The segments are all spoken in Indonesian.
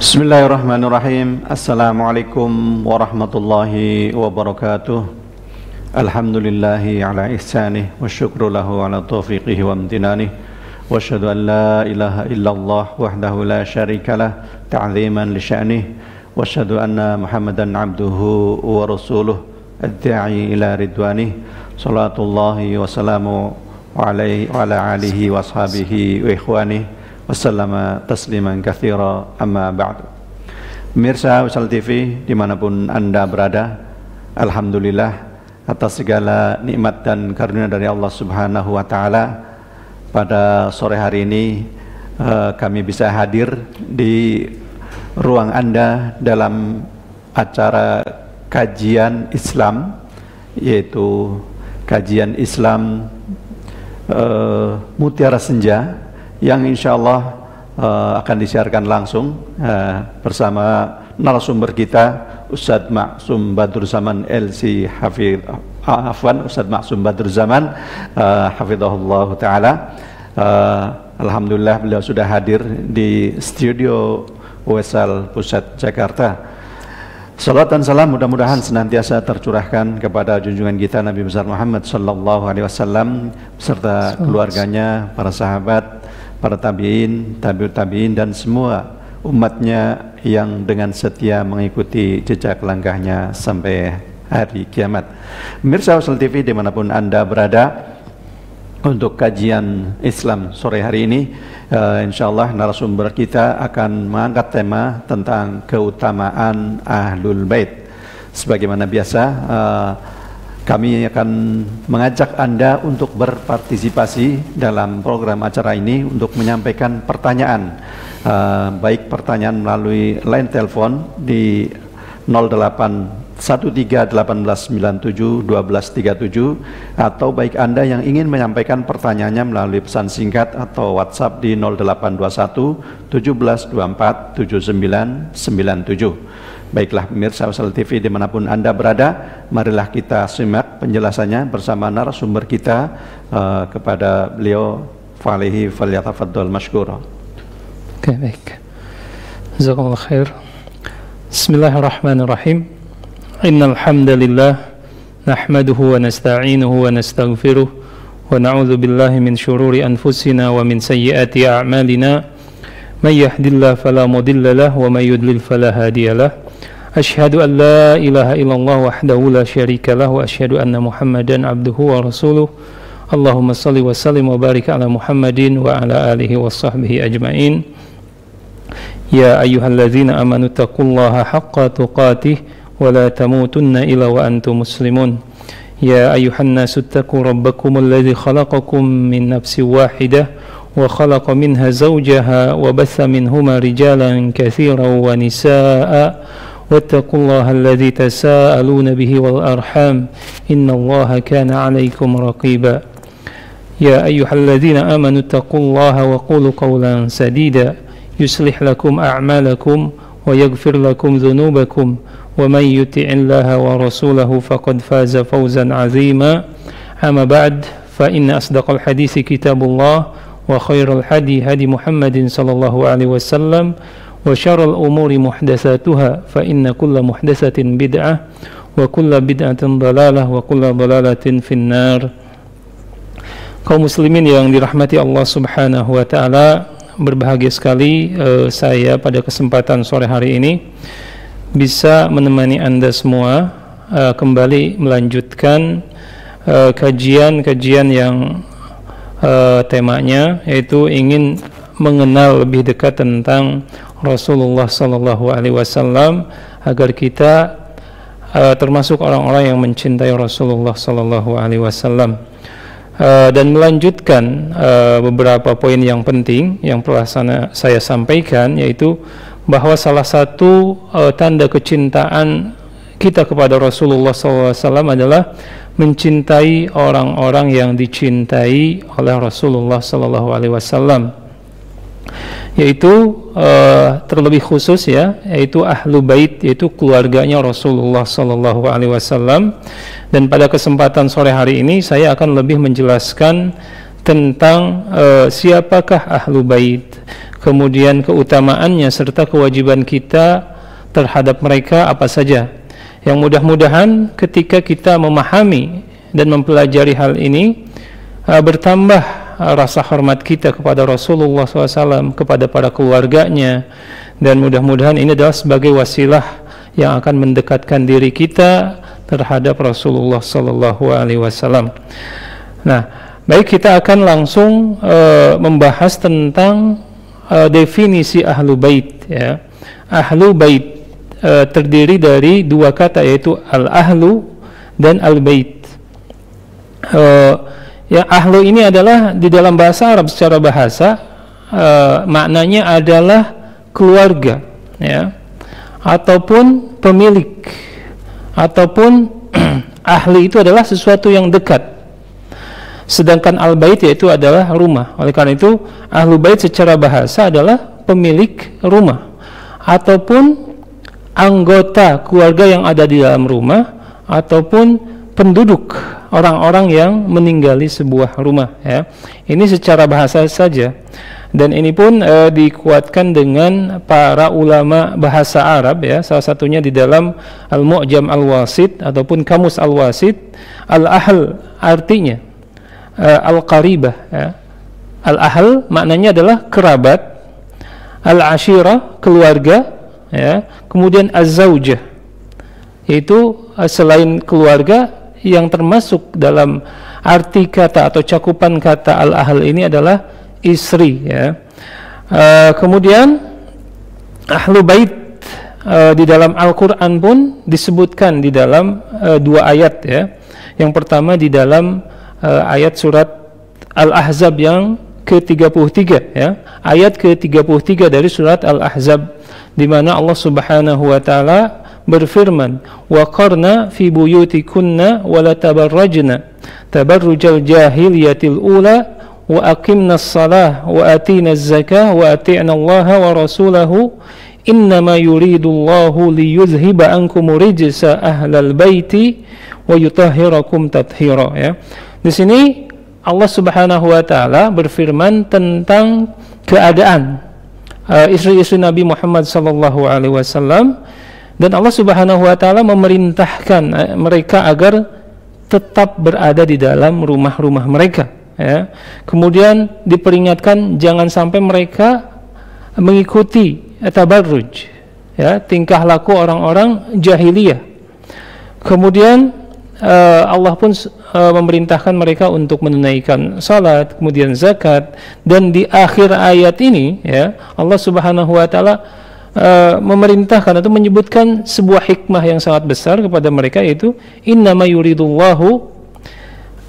Bismillahirrahmanirrahim. Assalamualaikum warahmatullahi wabarakatuh. Alhamdulillahi ala ihsanih wa syukru lahu ala taufiqihi wa amtinanih. Wa asyhadu an la ilaha illallah wahdahu la syarikalah ta'ziman li sya'nih. Wa asyhadu anna Muhammadan abduhu wa rasuluh ad-da'i ila ridwanih. Salatullahi wa salamu alaihi wa ala alihi wa ashabihi wa ikhwanih. Wassalamu tasliman katsira, amma ba'du. Pemirsa Wisal TV dimanapun Anda berada, alhamdulillah atas segala nikmat dan karunia dari Allah Subhanahu wa taala, pada sore hari ini kami bisa hadir di ruang Anda dalam acara kajian Islam, yaitu kajian Islam Mutiara Senja, yang insya Allah akan disiarkan langsung bersama narasumber kita, Ustadz Maksum Badrul Zaman LC Ustadz Maksum Badrul Zaman hafizahullah ta'ala. Alhamdulillah beliau sudah hadir di studio Wisal Pusat Jakarta. Salawat dan salam mudah-mudahan senantiasa tercurahkan kepada junjungan kita Nabi besar Muhammad sallallahu alaihi wasallam beserta keluarganya, para sahabat, para tabi'in, tabi'ut tabi'in, dan semua umatnya yang dengan setia mengikuti jejak langkahnya sampai hari kiamat. Pemirsa Wisal TV dimanapun Anda berada, untuk kajian Islam sore hari ini insyaallah narasumber kita akan mengangkat tema tentang keutamaan Ahlul Bait. Sebagaimana biasa, kami akan mengajak Anda untuk berpartisipasi dalam program acara ini untuk menyampaikan pertanyaan, baik pertanyaan melalui line telepon di 081318971237, atau baik Anda yang ingin menyampaikan pertanyaannya melalui pesan singkat atau WhatsApp di 082117247997. Baiklah pemirsa Wisal TV dimanapun Anda berada, marilah kita simak penjelasannya bersama narasumber kita kepada beliau. Falihi falyatafaddal mashkura. Oke, baik. Jazakallahu khair. Bismillahirrahmanirrahim. Innal hamdalillah nahmaduhu wa nasta'inuhu wa nastaghfiruh wa na'udzu billahi min syururi anfusina wa min sayyiati a'malina. May yahdihillahu fala mudilla lahu wa may yudlil fala hadiyalah. Asyhadu an la ilaha illallah wahdahu la syarika lahu wa asyhadu anna Muhammadan abduhu wa rasuluh. Allahumma salli wa sallim wa barik ala Muhammadin wa ala alihi wa sahbihi ajma'in. Ya ayyuhalladzina amanu taqullaha haqqa tuqatih wa la tamutunna illa wa antum muslimun. Ya ayyuhan nasu taqu rabbakumul ladzi khalaqakum min nafsin wahidah wa khalaqa minha zawjaha wa batha minhuma rijalan katsiran wa nisaa'a واتقوا الله الذي تساءلون به والأرحام إن الله كان عليكم رقيبا يا أيها الذين آمنوا اتقوا الله وقولوا قولا سديدا يصلح لكم أعمالكم ويغفر لكم ذنوبكم ومن يطع الله ورسوله فقد فاز فوزا عظيما أما بعد فإن أصدق الحديث كتاب الله وخير الهدي هدي محمد صلى الله عليه وسلم وشر الأمور محدثاتها فإن كل محدثة بدعة وكل بدعة ضلالة وكل ضلالة في النار. Kaum muslimin yang dirahmati Allah Subhanahu wa taala, berbahagia sekali saya pada kesempatan sore hari ini bisa menemani Anda semua kembali melanjutkan kajian-kajian yang temanya yaitu ingin mengenal lebih dekat tentang Rasulullah sallallahu alaihi wasallam, agar kita termasuk orang-orang yang mencintai Rasulullah sallallahu alaihi wasallam, dan melanjutkan beberapa poin yang penting yang telah saya sampaikan, yaitu bahwa salah satu tanda kecintaan kita kepada Rasulullah sallallahu alaihi wasallam adalah mencintai orang-orang yang dicintai oleh Rasulullah sallallahu alaihi wasallam, yaitu terlebih khusus yaitu ahlu bait, yaitu keluarganya Rasulullah sallallahu alaihi wasallam. Dan pada kesempatan sore hari ini saya akan lebih menjelaskan tentang siapakah ahlu bait. kemudian keutamaannya serta kewajiban kita terhadap mereka apa saja. Yang mudah-mudahan ketika kita memahami dan mempelajari hal ini, bertambah rasa hormat kita kepada Rasulullah SAW, kepada para keluarganya, dan mudah-mudahan ini adalah sebagai wasilah yang akan mendekatkan diri kita terhadap Rasulullah SAW. Nah, baik, kita akan langsung membahas tentang definisi ahlu bait, ya. Ahlu bait terdiri dari dua kata, yaitu al-ahlu dan al-bait. Ya, ahlu ini adalah di dalam bahasa Arab, secara bahasa maknanya adalah keluarga, ya, ataupun pemilik, ataupun ahli itu adalah sesuatu yang dekat. Sedangkan al-bait yaitu adalah rumah. Oleh karena itu ahlu bait secara bahasa adalah pemilik rumah ataupun anggota keluarga yang ada di dalam rumah, ataupun penduduk, orang-orang yang meninggali sebuah rumah, ya. Ini secara bahasa saja, dan ini pun dikuatkan dengan para ulama bahasa Arab, ya. Salah satunya di dalam Al-Mu'jam Al-Wasit ataupun Kamus Al-Wasit, al-ahl artinya al-qaribah, ya. Al-ahl maknanya adalah kerabat, al-ashirah keluarga, ya. Kemudian az-zaujah yaitu selain keluarga, yang termasuk dalam arti kata atau cakupan kata al-ahl ini adalah istri, ya. Kemudian ahlu bait di dalam Al-Quran pun disebutkan di dalam dua ayat, ya. Yang pertama di dalam ayat surat Al-Ahzab yang ke-33, ya. Ayat ke-33 dari surat Al-Ahzab, di mana Allah Subhanahu wa taala berfirman, wa qarna fi buyutikunna wa la tabarrajna tabarrujal jahiliyatil ula wa aqimnas salah wa atinaz zakah wa ati'na Allaha wa rasulahu innama yuridullahu liyuzhiba ankum rijsa ahlal baiti wa yutahhirakum tathira, ya. Di sini Allah Subhanahu wa taala berfirman tentang keadaan istri-istri Nabi Muhammad sallallahu alaihi wasallam, dan Allah Subhanahu wa taala memerintahkan mereka agar tetap berada di dalam rumah-rumah mereka, ya. Kemudian diperingatkan jangan sampai mereka mengikuti tabarruj, ya, tingkah laku orang-orang jahiliyah. Kemudian Allah pun memerintahkan mereka untuk menunaikan salat, kemudian zakat, dan di akhir ayat ini, ya, Allah Subhanahu wa taala memerintahkan atau menyebutkan sebuah hikmah yang sangat besar kepada mereka, yaitu innama yuridullahu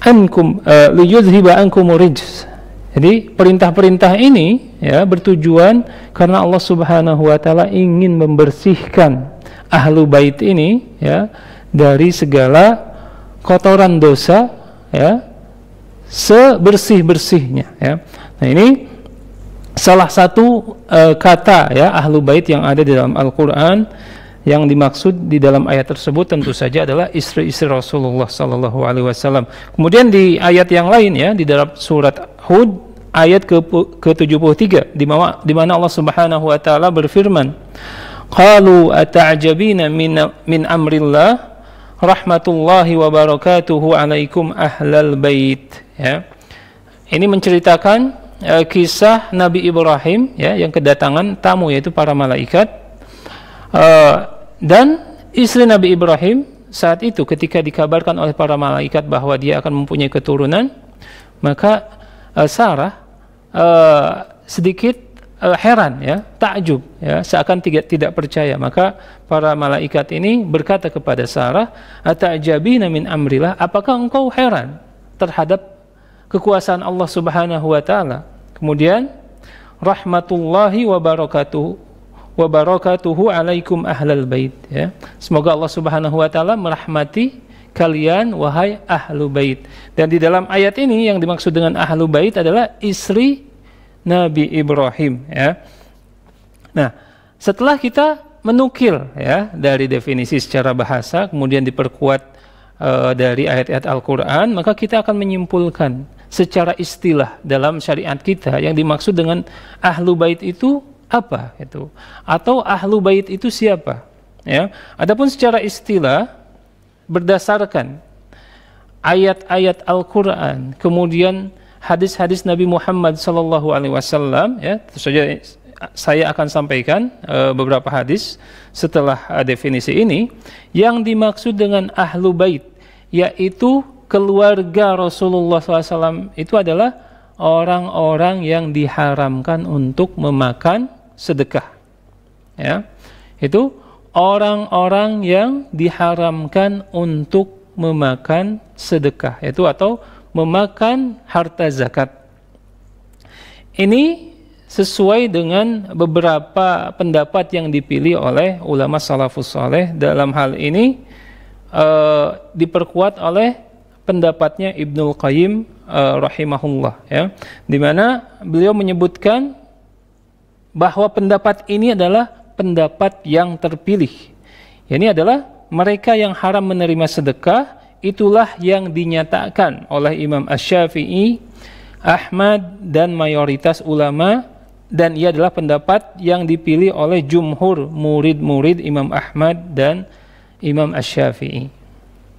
ankum liyuzhiba ankum rijs. Jadi perintah-perintah ini, ya, bertujuan karena Allah Subhanahu wa taala ingin membersihkan ahlu bait ini, ya, dari segala kotoran dosa, ya, sebersih-bersihnya, ya. Nah, ini salah satu kata, ya, ahlu bait yang ada di dalam Al-Quran. Yang dimaksud di dalam ayat tersebut tentu saja adalah istri-istri Rasulullah sallallahu alaihi wasallam. Kemudian di ayat yang lain, ya, di dalam surat Hud ayat ke-73, di mana Allah Subhanahu wa taala berfirman, qalu ata'jabina min amrillah rahmatullahi wa barakatuhu alaikum ahlal bait, ya. Ini menceritakan kisah Nabi Ibrahim, ya, yang kedatangan tamu, yaitu para malaikat, dan istri Nabi Ibrahim saat itu ketika dikabarkan oleh para malaikat bahwa dia akan mempunyai keturunan, maka Sarah sedikit heran, ya, takjub, ya, seakan tidak percaya. Maka para malaikat ini berkata kepada Sarah, ata'jabina min amrillah, apakah engkau heran terhadap kekuasaan Allah Subhanahu wa taala? Kemudian rahmatullahi wa barakatuhu alaikum ahlal bait, ya. Semoga Allah Subhanahu wa taala merahmati kalian wahai ahlu bait. Dan di dalam ayat ini yang dimaksud dengan ahlu bait adalah istri Nabi Ibrahim, ya. Nah, setelah kita menukil, ya, dari definisi secara bahasa, kemudian diperkuat dari ayat-ayat Al-Quran, maka kita akan menyimpulkan secara istilah dalam syariat kita yang dimaksud dengan ahlu bait itu apa itu, atau ahlu bait itu siapa, ya. Adapun secara istilah berdasarkan ayat-ayat Al-Qur'an, kemudian hadis-hadis Nabi Muhammad SAW, ya, tentu saja saya akan sampaikan beberapa hadis setelah definisi ini. Yang dimaksud dengan ahlu bait yaitu keluarga Rasulullah SAW itu adalah orang-orang yang diharamkan untuk memakan sedekah, ya. Itu orang-orang yang diharamkan untuk memakan sedekah, itu atau memakan harta zakat. Ini sesuai dengan beberapa pendapat yang dipilih oleh ulama salafus saleh. Dalam hal ini diperkuat oleh pendapatnya Ibnul Qayyim rahimahullah, ya, di mana beliau menyebutkan bahwa pendapat ini adalah pendapat yang terpilih. Ini adalah mereka yang haram menerima sedekah, itulah yang dinyatakan oleh Imam Asy-Syafi'i, Ahmad dan mayoritas ulama, dan ia adalah pendapat yang dipilih oleh jumhur murid-murid Imam Ahmad dan Imam Asy-Syafi'i.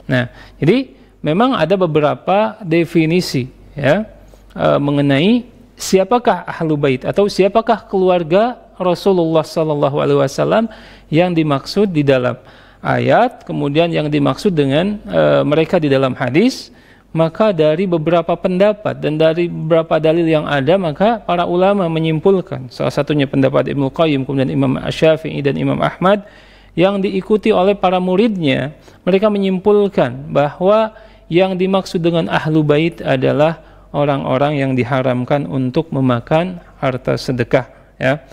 Nah, jadi memang ada beberapa definisi, ya, mengenai siapakah ahlu bait atau siapakah keluarga Rasulullah SAW yang dimaksud di dalam ayat, kemudian yang dimaksud dengan mereka di dalam hadis. Maka dari beberapa pendapat dan dari beberapa dalil yang ada, maka para ulama menyimpulkan, salah satunya pendapat Ibnu Qayyim, kemudian Imam Asy-Syafi'i dan Imam Ahmad, yang diikuti oleh para muridnya. Mereka menyimpulkan bahwa yang dimaksud dengan ahlu bait adalah orang-orang yang diharamkan untuk memakan harta sedekah, ya.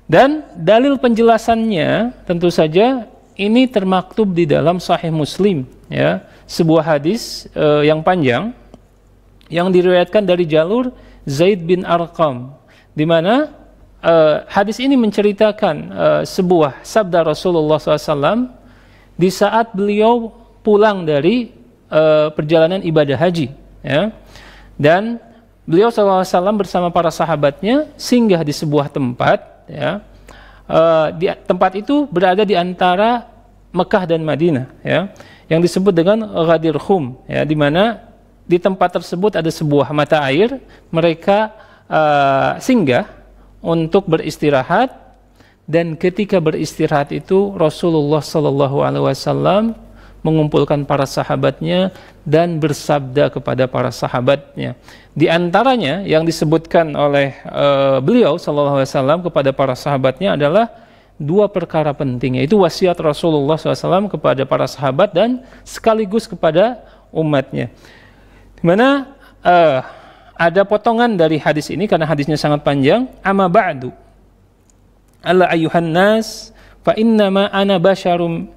Dan dalil penjelasannya tentu saja ini termaktub di dalam Sahih Muslim, ya, sebuah hadis yang panjang yang diriwayatkan dari jalur Zaid bin Arqam, di mana hadis ini menceritakan sebuah sabda Rasulullah SAW di saat beliau pulang dari perjalanan ibadah haji, ya. Dan beliau SAW bersama para sahabatnya singgah di sebuah tempat, ya. Di tempat itu berada di antara Mekah dan Madinah, ya, yang disebut dengan Ghadir Khum, ya, di mana di tempat tersebut ada sebuah mata air. Mereka singgah untuk beristirahat, dan ketika beristirahat itu Rasulullah SAW mengumpulkan para sahabatnya dan bersabda kepada para sahabatnya. Di antaranya yang disebutkan oleh beliau SAW kepada para sahabatnya adalah dua perkara penting, yaitu wasiat Rasulullah SAW kepada para sahabat dan sekaligus kepada umatnya. Di mana ada potongan dari hadis ini karena hadisnya sangat panjang. Amma ba'du, alla ayyuhan nas, fa innama ana basyarum.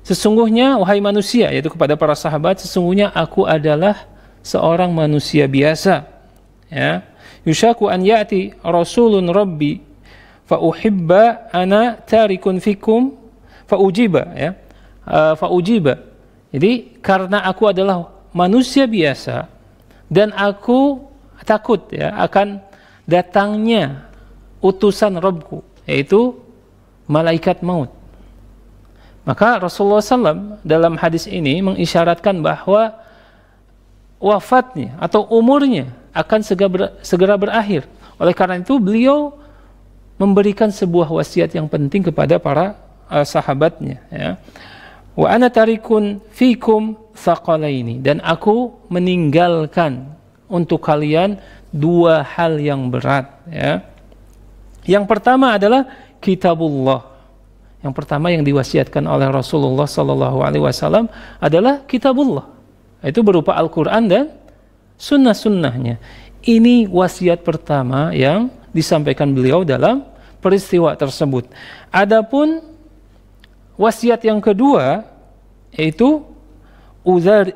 Sesungguhnya wahai manusia, yaitu kepada para sahabat, sesungguhnya aku adalah seorang manusia biasa, ya. Yushaku an ya'ti rasulun rabbi fa uhibba ana tarikun fikum fa ujiba, ya. Fa ujiba. Jadi karena aku adalah manusia biasa dan aku takut, ya, akan datangnya utusan Rabbku, yaitu malaikat maut. Maka Rasulullah SAW dalam hadis ini mengisyaratkan bahwa wafatnya atau umurnya akan segera berakhir. Oleh karena itu beliau memberikan sebuah wasiat yang penting kepada para sahabatnya, ya. Wa ana tarikun fikum thaqalaini, dan aku meninggalkan untuk kalian dua hal yang berat, ya. Yang pertama adalah kitabullah. Yang pertama yang diwasiatkan oleh Rasulullah SAW adalah kitabullah. Itu berupa Al-Quran dan sunnah-sunnahnya. Ini wasiat pertama yang disampaikan beliau dalam peristiwa tersebut. Adapun wasiat yang kedua yaitu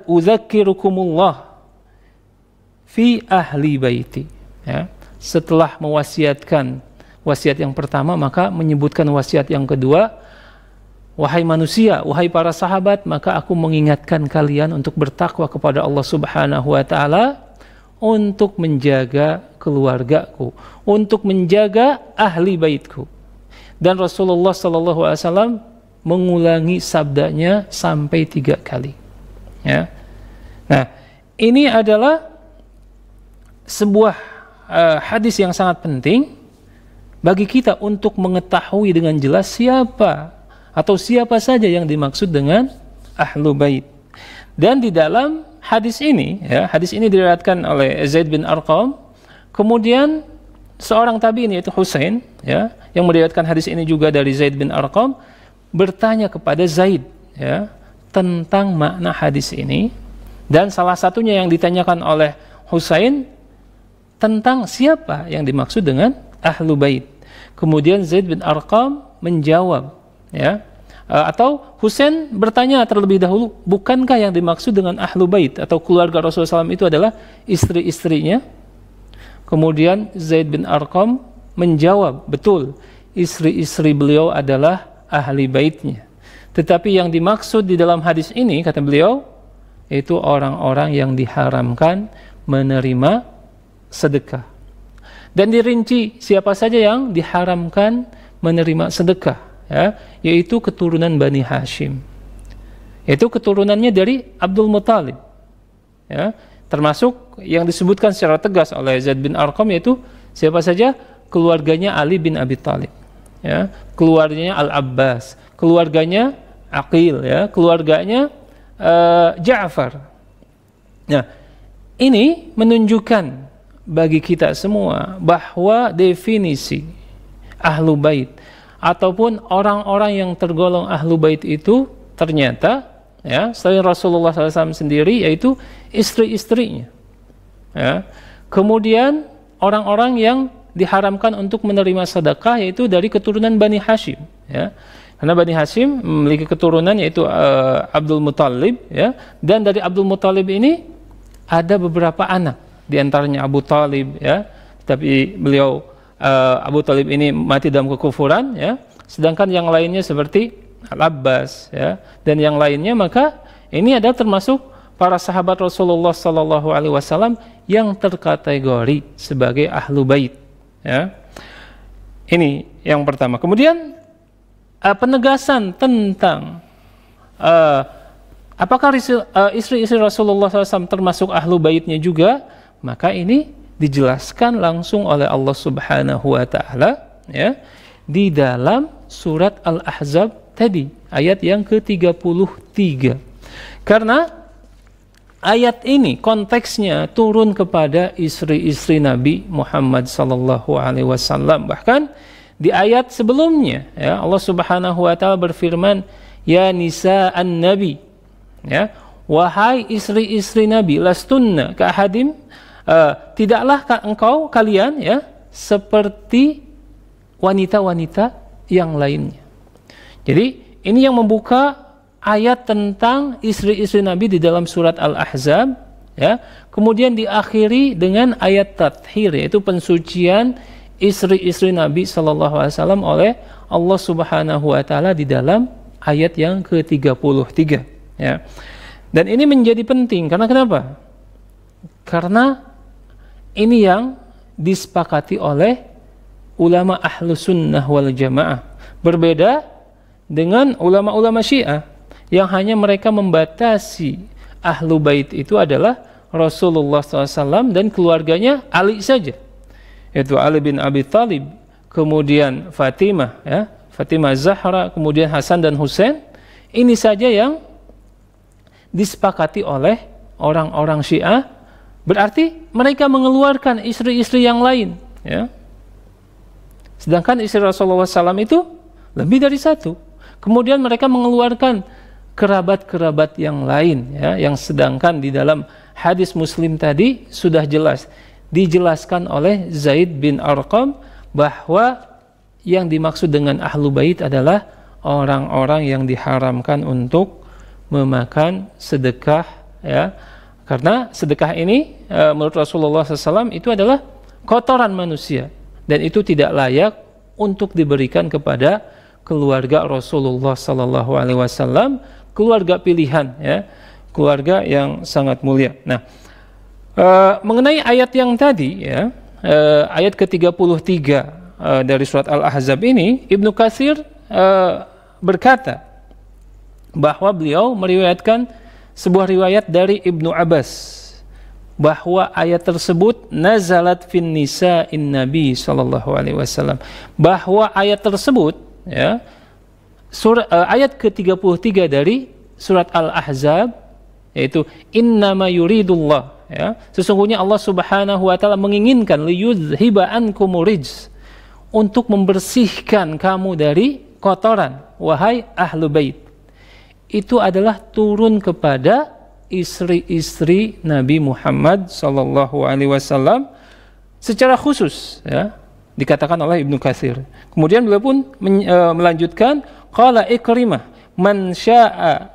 udzakirukumullah fi ahli baiti, ya. Setelah mewasiatkan wasiat yang pertama, maka menyebutkan wasiat yang kedua. Wahai manusia, wahai para sahabat, maka aku mengingatkan kalian untuk bertakwa kepada Allah Subhanahu wa taala. untuk menjaga keluargaku, untuk menjaga ahli baitku. Dan Rasulullah SAW mengulangi sabdanya sampai 3 kali. Ya. Nah, ini adalah sebuah hadis yang sangat penting bagi kita untuk mengetahui dengan jelas siapa atau siapa saja yang dimaksud dengan ahlu bait. Dan di dalam hadis ini, ya, hadis ini diriwayatkan oleh Zaid bin Arqam. Kemudian seorang tabi'in yaitu Husain, ya, yang meriwayatkan hadis ini juga dari Zaid bin Arqam, bertanya kepada Zaid, ya, tentang makna hadis ini. Dan salah satunya yang ditanyakan oleh Husain tentang siapa yang dimaksud dengan ahlu bait. Kemudian Zaid bin Arqam menjawab, ya, atau Husain bertanya terlebih dahulu, bukankah yang dimaksud dengan ahlu bait atau keluarga Rasulullah SAW itu adalah istri-istrinya? Kemudian Zaid bin Arqam menjawab, betul, istri-istri beliau adalah ahli baitnya. Tetapi yang dimaksud di dalam hadis ini, kata beliau, itu orang-orang yang diharamkan menerima sedekah. Dan dirinci siapa saja yang diharamkan menerima sedekah, ya, yaitu keturunan Bani Hashim. Itu keturunannya dari Abdul Muttalib, ya, termasuk yang disebutkan secara tegas oleh Zaid bin Arqam, yaitu siapa saja? Keluarganya Ali bin Abi Thalib, ya, keluarganya Al-Abbas, keluarganya Aqil, ya, keluarganya Ja'far. Nah, ini menunjukkan bagi kita semua bahwa definisi ahlu bait ataupun orang-orang yang tergolong ahlu bait itu ternyata, ya, selain Rasulullah SAW sendiri, yaitu istri-istrinya, ya. Kemudian orang-orang yang diharamkan untuk menerima sedekah yaitu dari keturunan Bani Hashim, ya. Karena Bani Hashim memiliki keturunan yaitu Abdul Muttalib, ya. Dan dari Abdul Muttalib ini ada beberapa anak, di antaranya Abu Talib, ya. Tapi beliau Abu Talib ini mati dalam kekufuran, ya. Sedangkan yang lainnya seperti Al-Abbas, ya, dan yang lainnya, maka ini adalah termasuk para sahabat Rasulullah SAW yang terkategori sebagai ahlu bait, ya. Ini yang pertama. Kemudian penegasan tentang apakah istri-istri Rasulullah SAW termasuk ahlu baitnya juga, maka ini dijelaskan langsung oleh Allah Subhanahu wa Ta'ala, ya, di dalam surat Al-Ahzab tadi, ayat yang ke-33. Karena ayat ini konteksnya turun kepada istri-istri Nabi Muhammad sallallahu alaihi wasallam. Bahkan di ayat sebelumnya, ya, Allah Subhanahu wa Ta'ala berfirman, ya nisa'an nabi, ya, wahai istri-istri Nabi, lastunna ka ahadim, tidaklah engkau kalian, ya, seperti wanita-wanita yang lainnya. Jadi ini yang membuka ayat tentang istri-istri Nabi di dalam surat Al-Ahzab, ya. Kemudian diakhiri dengan ayat tathhir, yaitu pensucian istri-istri Nabi SAW oleh Allah Subhanahu wa Ta'ala di dalam ayat yang ke-33, ya. Dan ini menjadi penting karena kenapa? Karena ini yang disepakati oleh ulama ahlu sunnah wal jamaah, berbeda dengan ulama-ulama Syiah yang hanya mereka membatasi ahlu bait itu adalah Rasulullah SAW dan keluarganya Ali saja, yaitu Ali bin Abi Thalib, kemudian Fatimah, ya, Fatimah Zahra, kemudian Hasan dan Husain. Ini saja yang disepakati oleh orang-orang Syiah. Berarti mereka mengeluarkan istri-istri yang lain, ya. Sedangkan istri Rasulullah SAW itu lebih dari satu. Kemudian mereka mengeluarkan kerabat-kerabat yang lain, ya, yang sedangkan di dalam hadis Muslim tadi sudah jelas dijelaskan oleh Zaid bin Arqam bahwa yang dimaksud dengan ahlu bait adalah orang-orang yang diharamkan untuk memakan sedekah, ya. Karena sedekah ini menurut Rasulullah SAW itu adalah kotoran manusia dan itu tidak layak untuk diberikan kepada keluarga Rasulullah SAW, keluarga pilihan, ya, keluarga yang sangat mulia. Nah, Mengenai ayat yang tadi ya, ayat ke-33 dari surat Al-Ahzab ini, Ibnu Katsir berkata bahwa beliau meriwayatkan sebuah riwayat dari Ibnu Abbas bahwa ayat tersebut nazalat fin nisa'in Nabi sallallahu alaihi wasallam, bahwa ayat tersebut ya, ayat ke-33 dari surat Al-Ahzab, yaitu innama yuridullah ya, sesungguhnya Allah Subhanahu wa taala menginginkan liyudhiba ankumur rijs, untuk membersihkan kamu dari kotoran wahai ahlu bait. Itu adalah turun kepada istri-istri Nabi Muhammad sallallahu alaihi wasallam secara khusus ya, dikatakan oleh Ibnu Katsir. Kemudian beliau pun melanjutkan qala Ikrimah man syaa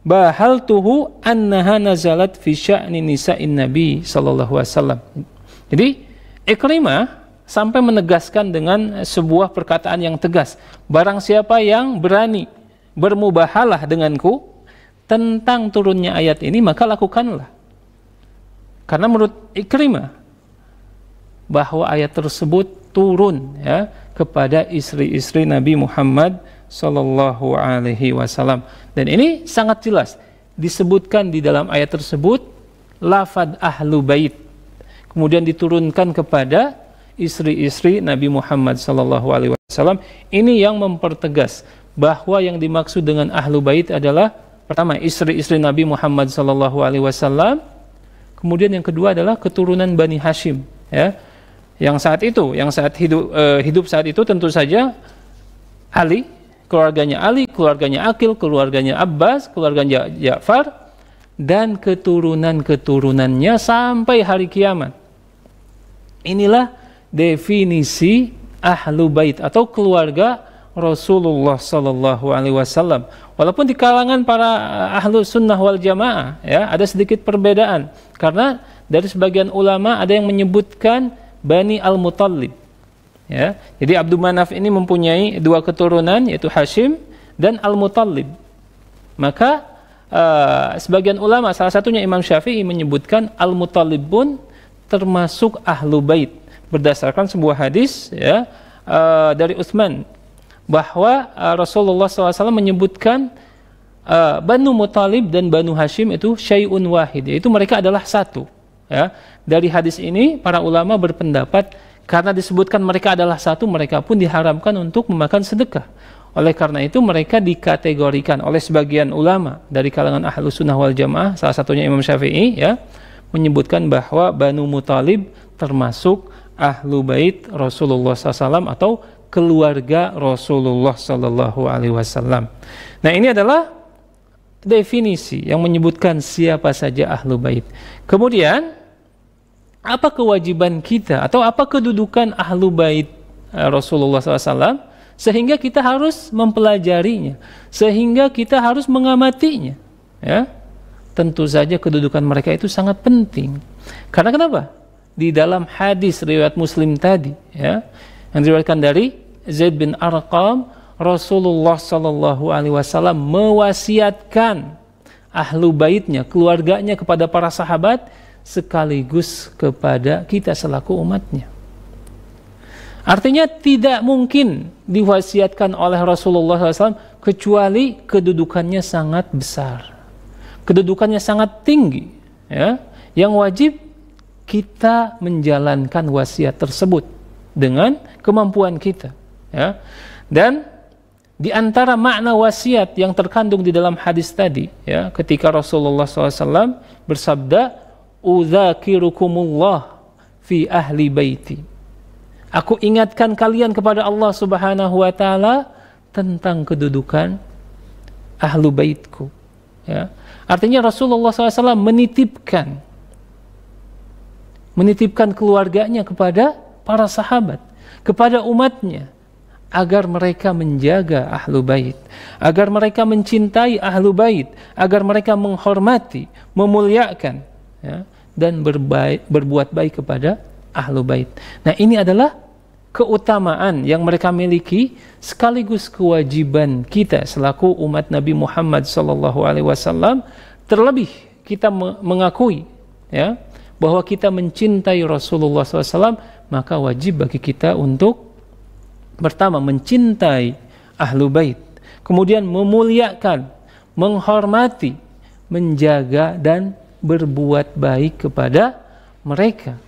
bahaltuhu annaha nazalat fi sya'ni nisa'in Nabi sallallahu alaihi wasallam. Jadi Ikrimah sampai menegaskan dengan sebuah perkataan yang tegas, barang siapa yang berani bermubahalah denganku tentang turunnya ayat ini, maka lakukanlah. Karena menurut Ikrimah bahwa ayat tersebut turun ya kepada istri-istri Nabi Muhammad sallallahu alaihi wasallam. Dan ini sangat jelas disebutkan di dalam ayat tersebut lafaz ahlu bait. Kemudian diturunkan kepada istri-istri Nabi Muhammad sallallahu alaihi wasallam. Ini yang mempertegas bahwa yang dimaksud dengan ahlu bait adalah pertama istri-istri Nabi Muhammad sallallahu alaihi wasallam, kemudian yang kedua adalah keturunan Bani Hashim ya. Yang saat hidup saat itu tentu saja Ali, keluarganya Aqil, keluarganya Abbas, keluarganya Ja'far, dan keturunan-keturunannya sampai hari kiamat. Inilah definisi ahlu bait atau keluarga Rasulullah sallallahu alaihi wasallam. Walaupun di kalangan para ahlu sunnah wal jamaah ya ada sedikit perbedaan, karena dari sebagian ulama ada yang menyebutkan Bani Al-Muttalib ya. Jadi Abdul Manaf ini mempunyai dua keturunan, yaitu Hashim dan Al-Muttalib. Maka sebagian ulama, salah satunya Imam Syafi'i, menyebutkan Al-Muttalib pun termasuk ahlu bait berdasarkan sebuah hadis ya dari Utsman bahwa Rasulullah SAW menyebutkan Banu Muttalib dan Banu Hashim itu syai'un wahid, yaitu mereka adalah satu ya. Dari hadis ini para ulama berpendapat karena disebutkan mereka adalah satu, mereka pun diharamkan untuk memakan sedekah. Oleh karena itu mereka dikategorikan oleh sebagian ulama dari kalangan ahlu sunnah wal jamaah, salah satunya Imam Syafi'i ya, menyebutkan bahwa Banu Muttalib termasuk ahlu bait Rasulullah SAW atau keluarga Rasulullah sallallahu alaihi wasallam. Nah, ini adalah definisi yang menyebutkan siapa saja ahlu bait. Kemudian apa kewajiban kita atau apa kedudukan ahlu bait Rasulullah SAW sehingga kita harus mempelajarinya, sehingga kita harus mengamatinya ya. Tentu saja kedudukan mereka itu sangat penting. Karena kenapa? Di dalam hadis riwayat Muslim tadi ya, yang diriwayatkan dari Zaid bin Arqam, Rasulullah sallallahu alaihi wasallam mewasiatkan ahlu baitnya, keluarganya kepada para sahabat sekaligus kepada kita selaku umatnya. Artinya tidak mungkin diwasiatkan oleh Rasulullah SAW kecuali kedudukannya sangat besar, kedudukannya sangat tinggi ya, yang wajib kita menjalankan wasiat tersebut dengan kemampuan kita ya. Dan di antara makna wasiat yang terkandung di dalam hadis tadi ya, ketika Rasulullah SAW bersabda udzakirukumullah fi ahli baiti, aku ingatkan kalian kepada Allah Subhanahu wa taala tentang kedudukan ahlu baitku ya. Artinya Rasulullah SAW menitipkan keluarganya kepada para sahabat, kepada umatnya, agar mereka menjaga ahlu bait, agar mereka mencintai ahlu bait, agar mereka menghormati, memuliakan ya, dan berbuat baik kepada ahlu bait. Nah, ini adalah keutamaan yang mereka miliki sekaligus kewajiban kita selaku umat Nabi Muhammad SAW. Terlebih kita mengakui ya bahwa kita mencintai Rasulullah SAW, maka wajib bagi kita untuk pertama mencintai Ahlu Bait, kemudian memuliakan, menghormati, menjaga dan berbuat baik kepada mereka.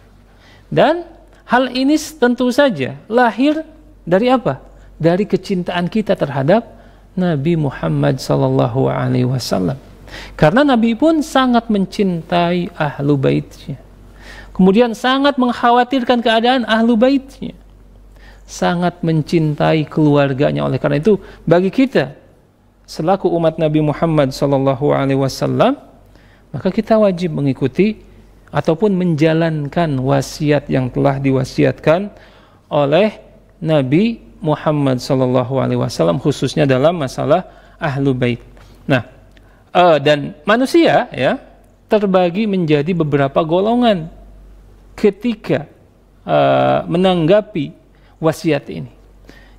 Dan hal ini tentu saja lahir dari apa? Dari kecintaan kita terhadap Nabi Muhammad SAW. Karena Nabi pun sangat mencintai Ahlu Baitnya. Kemudian sangat mengkhawatirkan keadaan Ahlu Baitnya. Sangat mencintai keluarganya. Oleh karena itu, bagi kita selaku umat Nabi Muhammad SAW, maka kita wajib mengikuti ataupun menjalankan wasiat yang telah diwasiatkan oleh Nabi Muhammad SAW, khususnya dalam masalah Ahlu Bait. Nah, dan manusia ya terbagi menjadi beberapa golongan ketika menanggapi wasiat ini.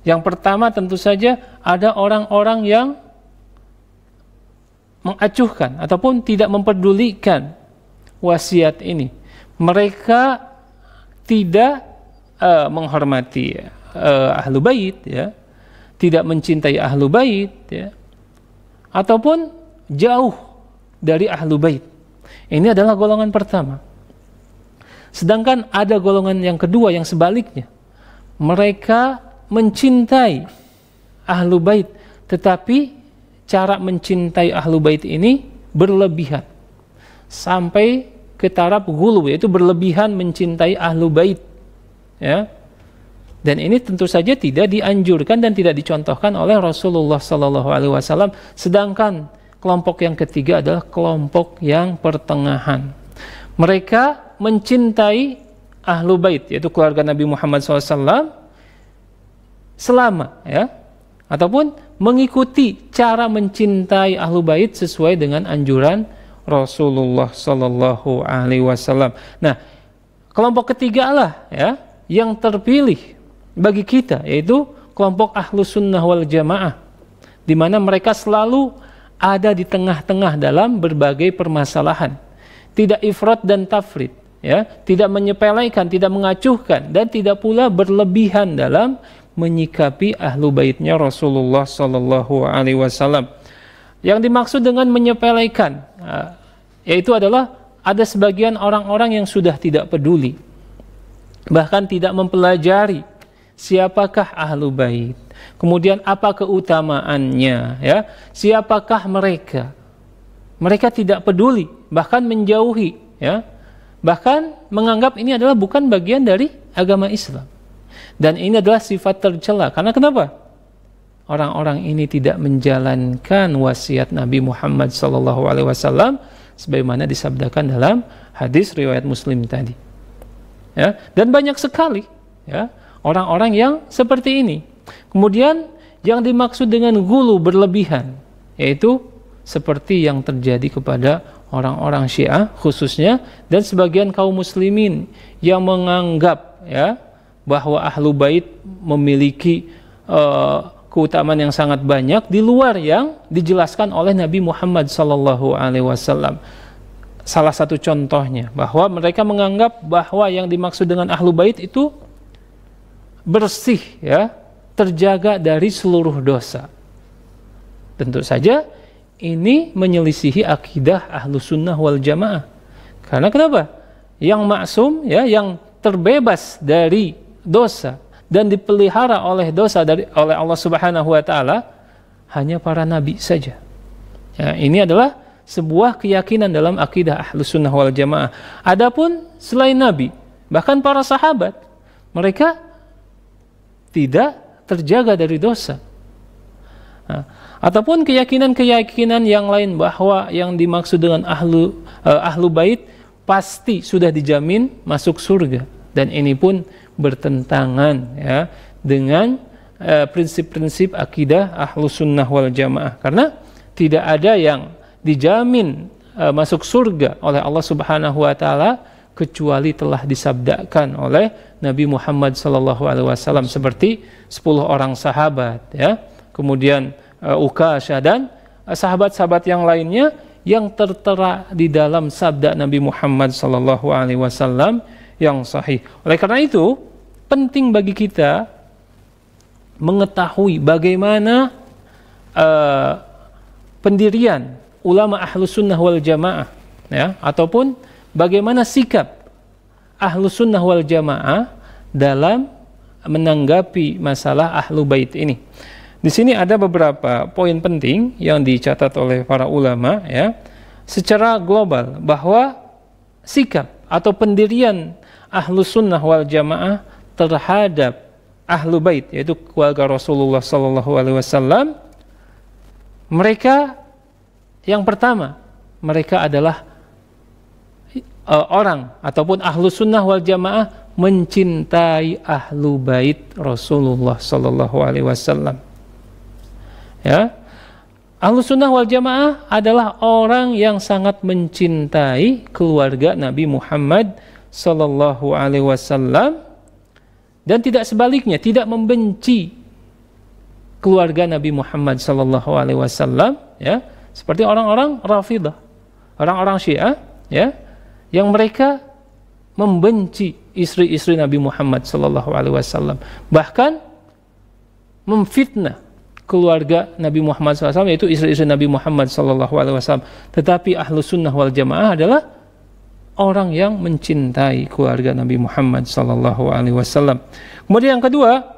Yang pertama tentu saja ada orang-orang yang mengacuhkan ataupun tidak mempedulikan wasiat ini. Mereka tidak menghormati Ahlu Bait, ya, tidak mencintai Ahlu Bait, ya, ataupun jauh dari Ahlu Bait. Ini adalah golongan pertama. Sedangkan ada golongan yang kedua yang sebaliknya. Mereka mencintai Ahlu Bait, tetapi cara mencintai Ahlu Bait ini berlebihan sampai ke taraf ghulu, yaitu berlebihan mencintai Ahlu Bait, ya. Dan ini tentu saja tidak dianjurkan dan tidak dicontohkan oleh Rasulullah SAW. Sedangkan kelompok yang ketiga adalah kelompok yang pertengahan. Mereka mencintai Ahlu Bait, yaitu keluarga Nabi Muhammad SAW, selama, ya, ataupun mengikuti cara mencintai Ahlu Bait sesuai dengan anjuran Rasulullah SAW. Nah, kelompok ketiga lah, ya, yang terpilih bagi kita, yaitu kelompok Ahlus Sunnah wal Jamaah, di mana mereka selalu ada di tengah-tengah dalam berbagai permasalahan, tidak ifrat dan tafrid, ya, tidak menyepelekan, tidak mengacuhkan, dan tidak pula berlebihan dalam menyikapi Ahlu Baitnya Rasulullah SAW. Yang dimaksud dengan menyepelekan, yaitu adalah ada sebagian orang-orang yang sudah tidak peduli, bahkan tidak mempelajari siapakah Ahlu Bait, kemudian apa keutamaannya, ya, siapakah mereka. Mereka tidak peduli, bahkan menjauhi, ya, bahkan menganggap ini adalah bukan bagian dari agama Islam. Dan ini adalah sifat tercela. Karena kenapa? Orang-orang ini tidak menjalankan wasiat Nabi Muhammad SAW sebagaimana disabdakan dalam hadis riwayat Muslim tadi. Ya, dan banyak sekali, ya, orang-orang yang seperti ini. Kemudian yang dimaksud dengan ghulu, berlebihan, yaitu seperti yang terjadi kepada orang-orang Syiah khususnya, dan sebagian kaum muslimin yang menganggap, ya, bahwa Ahlu Bait memiliki keutamaan yang sangat banyak di luar yang dijelaskan oleh Nabi Muhammad SAW. Salah satu contohnya bahwa mereka menganggap bahwa yang dimaksud dengan Ahlu Bait itu bersih, ya, terjaga dari seluruh dosa. Tentu saja ini menyelisihi akidah Ahlus Sunnah wal Jamaah. Karena kenapa? Yang maksum, ya, yang terbebas dari dosa dan dipelihara oleh dosa oleh Allah Subhanahu wa taala hanya para nabi saja. Ya, ini adalah sebuah keyakinan dalam akidah Ahlus Sunnah wal Jamaah. Adapun selain nabi, bahkan para sahabat, mereka tidak terjaga dari dosa. Nah, ataupun keyakinan-keyakinan yang lain bahwa yang dimaksud dengan Ahlu Bait pasti sudah dijamin masuk surga, dan ini pun bertentangan, ya, dengan prinsip-prinsip akidah Ahlus Sunnah wal Jamaah, karena tidak ada yang dijamin masuk surga oleh Allah Subhanahu wa taala kecuali telah disabdakan oleh Nabi Muhammad SAW, seperti 10 orang sahabat, ya, kemudian Ukasyah dan sahabat-sahabat yang lainnya yang tertera di dalam sabda Nabi Muhammad SAW yang sahih. Oleh karena itu, penting bagi kita mengetahui bagaimana pendirian ulama Ahlus Sunnah wal Jamaah, ya, ataupun bagaimana sikap Ahlus Sunnah wal Jamaah dalam menanggapi masalah Ahlu Bait ini. Di sini ada beberapa poin penting yang dicatat oleh para ulama, ya, secara global, bahwa sikap atau pendirian Ahlus Sunnah wal Jamaah terhadap Ahlu Bait, yaitu keluarga Rasulullah SAW, mereka yang pertama, mereka adalah orang ataupun Ahlus Sunnah wal Jamaah mencintai Ahlu Bait Rasulullah SAW. Ya, Ahlus Sunnah wal Jamaah adalah orang yang sangat mencintai keluarga Nabi Muhammad SAW dan tidak sebaliknya, tidak membenci keluarga Nabi Muhammad SAW, ya, seperti orang-orang Rafidah, orang-orang Syiah, ya, yang mereka membenci istri-istri Nabi Muhammad SAW, bahkan memfitnah keluarga Nabi Muhammad SAW, yaitu istri-istri Nabi Muhammad SAW. Tetapi Ahlus Sunnah wal Jamaah adalah orang yang mencintai keluarga Nabi Muhammad SAW. Kemudian yang kedua,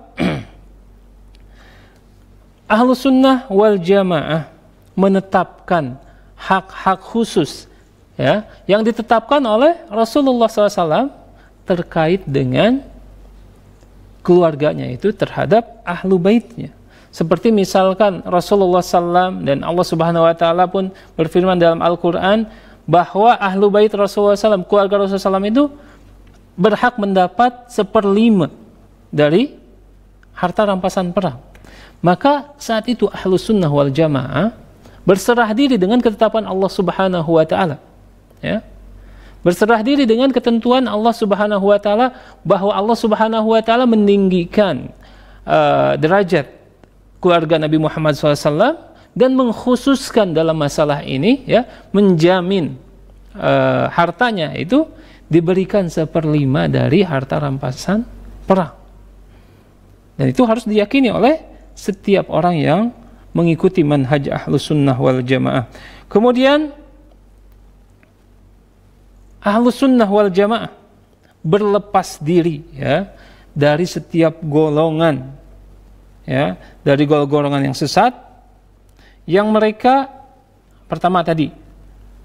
Ahlus Sunnah wal Jamaah menetapkan hak-hak khusus, ya, yang ditetapkan oleh Rasulullah SAW terkait dengan keluarganya itu terhadap Ahlu Baitnya. Seperti misalkan Rasulullah SAW dan Allah Subhanahu Wa Taala pun berfirman dalam Al-Quran bahwa Ahlu Bait Rasulullah SAW, keluarga Rasulullah SAW itu berhak mendapat 1/5 dari harta rampasan perang. Maka saat itu Ahlus Sunnah wal Jamaah berserah diri dengan ketetapan Allah Subhanahu Wa Taala, ya, berserah diri dengan ketentuan Allah Subhanahu Wa Taala bahwa Allah Subhanahu Wa Taala meninggikan derajat keluarga Nabi Muhammad SAW dan mengkhususkan dalam masalah ini, ya, menjamin hartanya itu diberikan 1/5 dari harta rampasan perang. Dan itu harus diyakini oleh setiap orang yang mengikuti manhaj Ahlus Sunnah wal Jamaah. Kemudian Ahlus Sunnah wal Jamaah berlepas diri, ya, dari setiap golongan, ya, dari golongan yang sesat yang mereka pertama tadi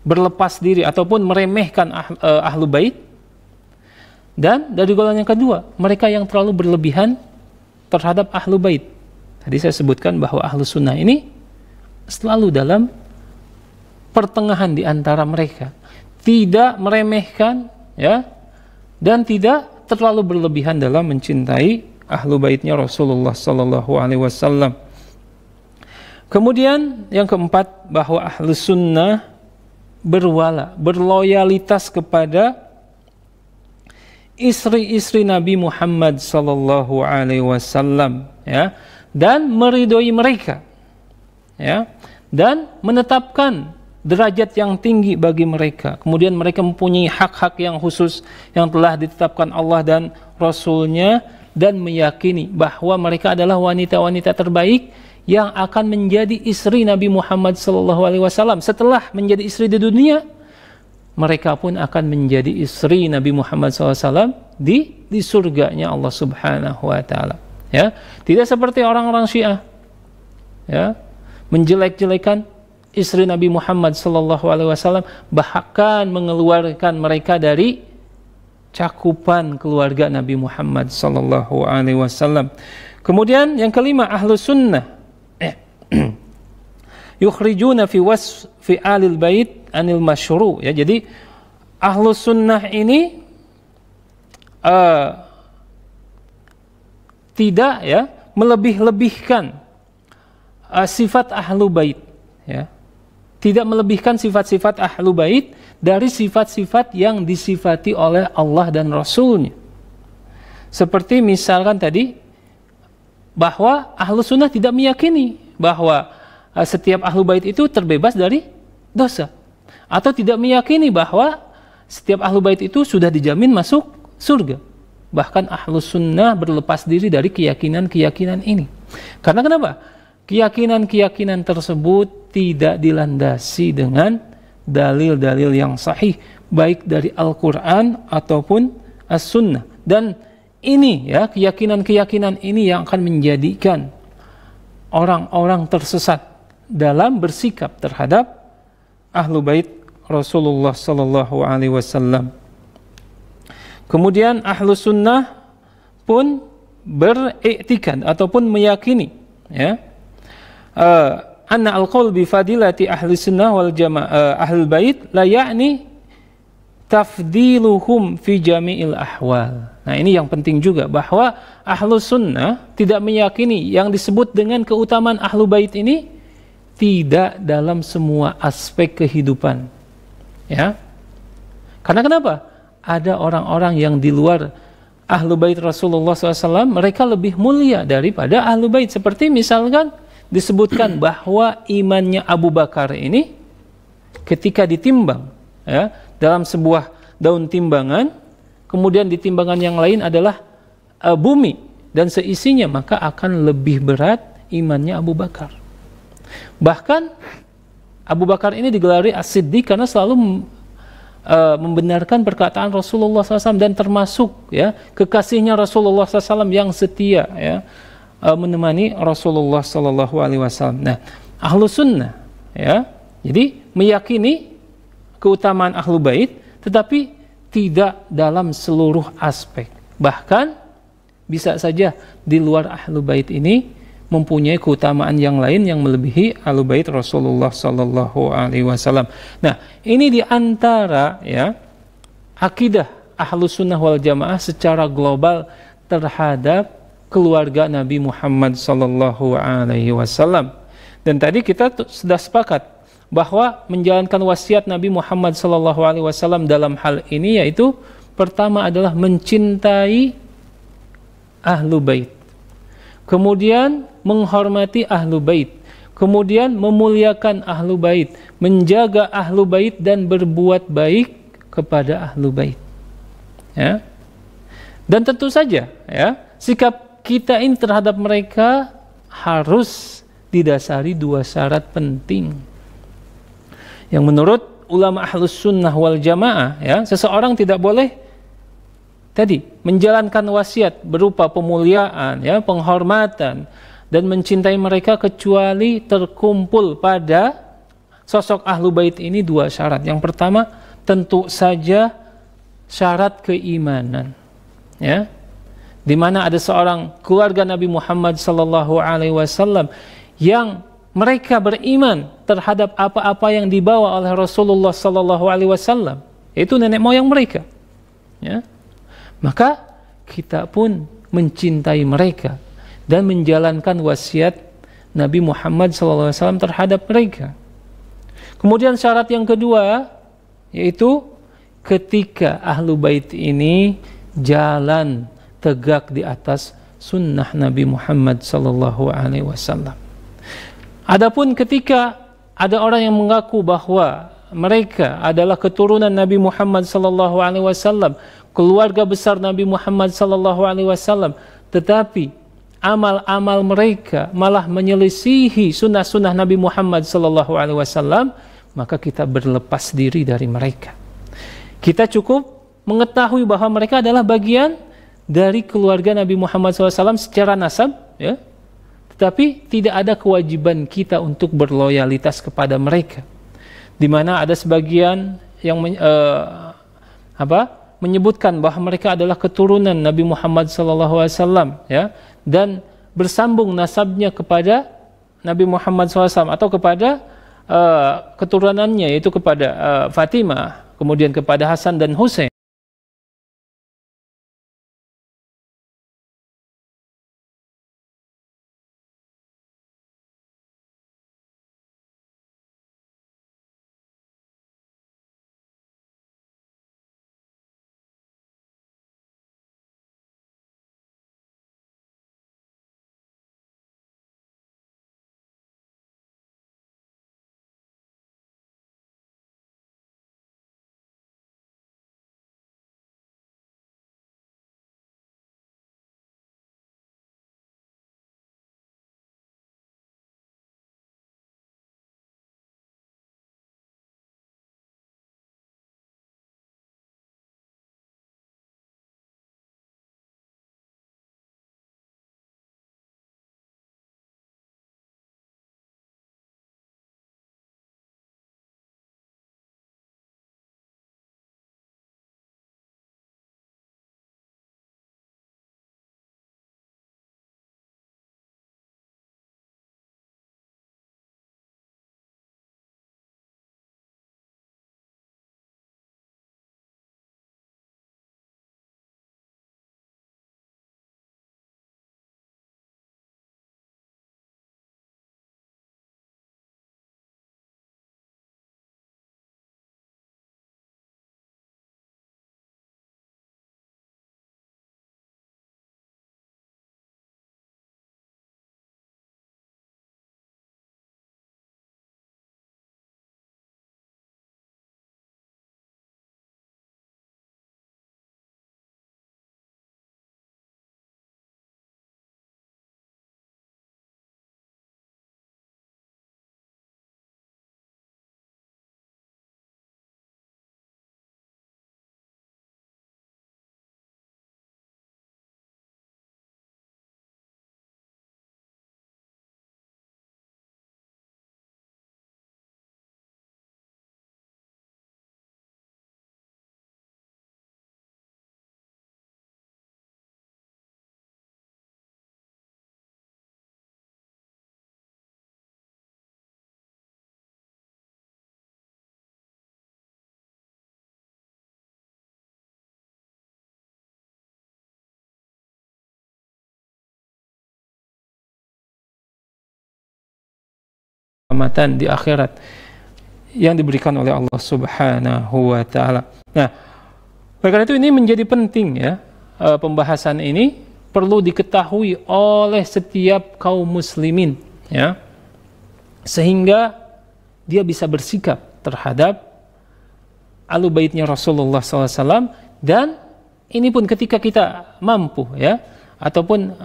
berlepas diri ataupun meremehkan Ahlu Bait, dan dari golongan yang kedua mereka yang terlalu berlebihan terhadap Ahlu Bait. Tadi saya sebutkan bahwa Ahlus Sunnah ini selalu dalam pertengahan di antara mereka, tidak meremehkan, ya, dan tidak terlalu berlebihan dalam mencintai Ahlu Baitnya Rasulullah SAW. Kemudian yang keempat, bahwa Ahlus Sunnah berwala, berloyalitas kepada istri-istri Nabi Muhammad SAW, ya, dan meridhoi mereka, ya, dan menetapkan derajat yang tinggi bagi mereka. Kemudian mereka mempunyai hak-hak yang khusus yang telah ditetapkan Allah dan Rasul-Nya, dan meyakini bahwa mereka adalah wanita-wanita terbaik yang akan menjadi istri Nabi Muhammad SAW. Setelah menjadi istri di dunia, mereka pun akan menjadi istri Nabi Muhammad SAW di surganya Allah Subhanahu Wa Taala. Ya, tidak seperti orang-orang Syiah, ya, menjelek-jelekan istri Nabi Muhammad SAW, bahkan mengeluarkan mereka dari cakupan keluarga Nabi Muhammad SAW. Kemudian yang kelima, Ahlus Sunnah yukhrijuna fi wasfi alil bait anil masyru', ya. Jadi Ahlus Sunnah ini tidak, ya, melebih-lebihkan sifat Ahlu Bait, ya. Tidak melebihkan sifat-sifat Ahlu Bait dari sifat-sifat yang disifati oleh Allah dan Rasul-Nya. Seperti misalkan tadi, bahwa Ahlus Sunnah tidak meyakini bahwa setiap Ahlu Bait itu terbebas dari dosa. atau tidak meyakini bahwa setiap ahlu bait itu sudah dijamin masuk surga. Bahkan ahlu sunnah berlepas diri dari keyakinan-keyakinan ini. Karena kenapa? Keyakinan-keyakinan tersebut tidak dilandasi dengan dalil-dalil yang sahih, baik dari Al-Quran ataupun As-Sunnah. Dan ini ya, keyakinan-keyakinan ini yang akan menjadikan orang-orang tersesat dalam bersikap terhadap ahlu bait Rasulullah sallallahu alaihi wasallam. Kemudian ahlu sunnah pun beriktikad ataupun meyakini ya, anna al-qaul bi fadilati ahli sunnah wal jamaah ahlul bait la ya'ni tafdiluhum fi jami'il ahwal. Nah, ini yang penting juga, bahwa ahlu sunnah tidak meyakini yang disebut dengan keutamaan ahlu bait ini tidak dalam semua aspek kehidupan. Ya. Karena kenapa? Ada orang-orang yang di luar ahlu bait Rasulullah SAW, mereka lebih mulia daripada ahlu bait. Seperti misalkan disebutkan bahwa imannya Abu Bakar ini ketika ditimbang ya, dalam sebuah daun timbangan, kemudian di timbangan yang lain adalah bumi dan seisinya, maka akan lebih berat imannya Abu Bakar. Bahkan Abu Bakar ini digelari As-Siddiq karena selalu membenarkan perkataan Rasulullah SAW, dan termasuk ya kekasihnya Rasulullah SAW yang setia ya, menemani Rasulullah SAW. Nah, ahlu sunnah ya, jadi meyakini keutamaan ahlu bait, tetapi tidak dalam seluruh aspek. Bahkan bisa saja di luar ahlu bait ini mempunyai keutamaan yang lain yang melebihi ahlu bait Rasulullah sallallahu alaihi wasallam. Nah, ini diantara ya akidah ahlu sunnah wal jamaah secara global terhadap keluarga Nabi Muhammad sallallahu alaihi wasallam. Dan tadi kita sudah sepakat bahwa menjalankan wasiat Nabi Muhammad sallallahu alaihi wasallam dalam hal ini yaitu pertama adalah mencintai ahlu bait. Kemudian menghormati ahlu bait, kemudian memuliakan ahlu bait, menjaga ahlu bait dan berbuat baik kepada ahlu bait. Ya. Dan tentu saja ya, sikap kita ini terhadap mereka harus didasari dua syarat penting. Yang menurut ulama ahlus sunnah wal jamaah ya, seseorang tidak boleh tadi menjalankan wasiat berupa pemuliaan ya, penghormatan dan mencintai mereka kecuali terkumpul pada sosok ahlu bait ini dua syarat. Yang pertama tentu saja syarat keimanan ya, di mana ada seorang keluarga Nabi Muhammad sallallahu alaihi wasallam yang mereka beriman terhadap apa-apa yang dibawa oleh Rasulullah sallallahu alaihi wasallam, yaitu nenek moyang mereka ya. Maka kita pun mencintai mereka dan menjalankan wasiat Nabi Muhammad SAW terhadap mereka. Kemudian syarat yang kedua yaitu ketika ahlu bait ini jalan tegak di atas sunnah Nabi Muhammad SAW. Adapun ketika ada orang yang mengaku bahwa mereka adalah keturunan Nabi Muhammad SAW, keluarga besar Nabi Muhammad SAW, tetapi amal-amal mereka malah menyelisihi sunnah-sunnah Nabi Muhammad SAW, maka kita berlepas diri dari mereka. Kita cukup mengetahui bahwa mereka adalah bagian dari keluarga Nabi Muhammad SAW secara nasab, ya, tetapi tidak ada kewajiban kita untuk berloyalitas kepada mereka. Di mana ada sebagian yang menyebutkan bahwa mereka adalah keturunan Nabi Muhammad SAW, ya, dan bersambung nasabnya kepada Nabi Muhammad SAW atau kepada keturunannya, yaitu kepada Fatimah, kemudian kepada Hasan dan Husain. keselamatan di akhirat yang diberikan oleh Allah Subhanahu wa taala. Nah, oleh karena itu ini menjadi penting ya, pembahasan ini perlu diketahui oleh setiap kaum muslimin ya, sehingga dia bisa bersikap terhadap ahlu baitnya Rasulullah SAW. Dan ini pun ketika kita mampu ya, ataupun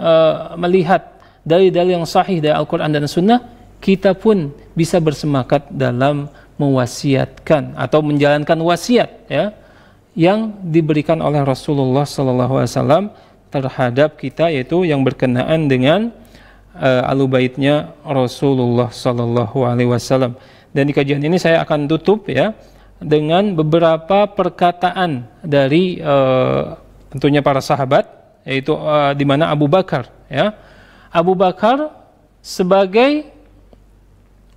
melihat dalil-dalil yang sahih dari Al-Quran dan Sunnah, kita pun bisa bersemangat dalam mewasiatkan atau menjalankan wasiat ya, yang diberikan oleh Rasulullah SAW terhadap kita, yaitu yang berkenaan dengan ahlu baitnya Rasulullah SAW. Dan di kajian ini saya akan tutup ya dengan beberapa perkataan dari tentunya para sahabat, yaitu di mana Abu Bakar ya, Abu Bakar sebagai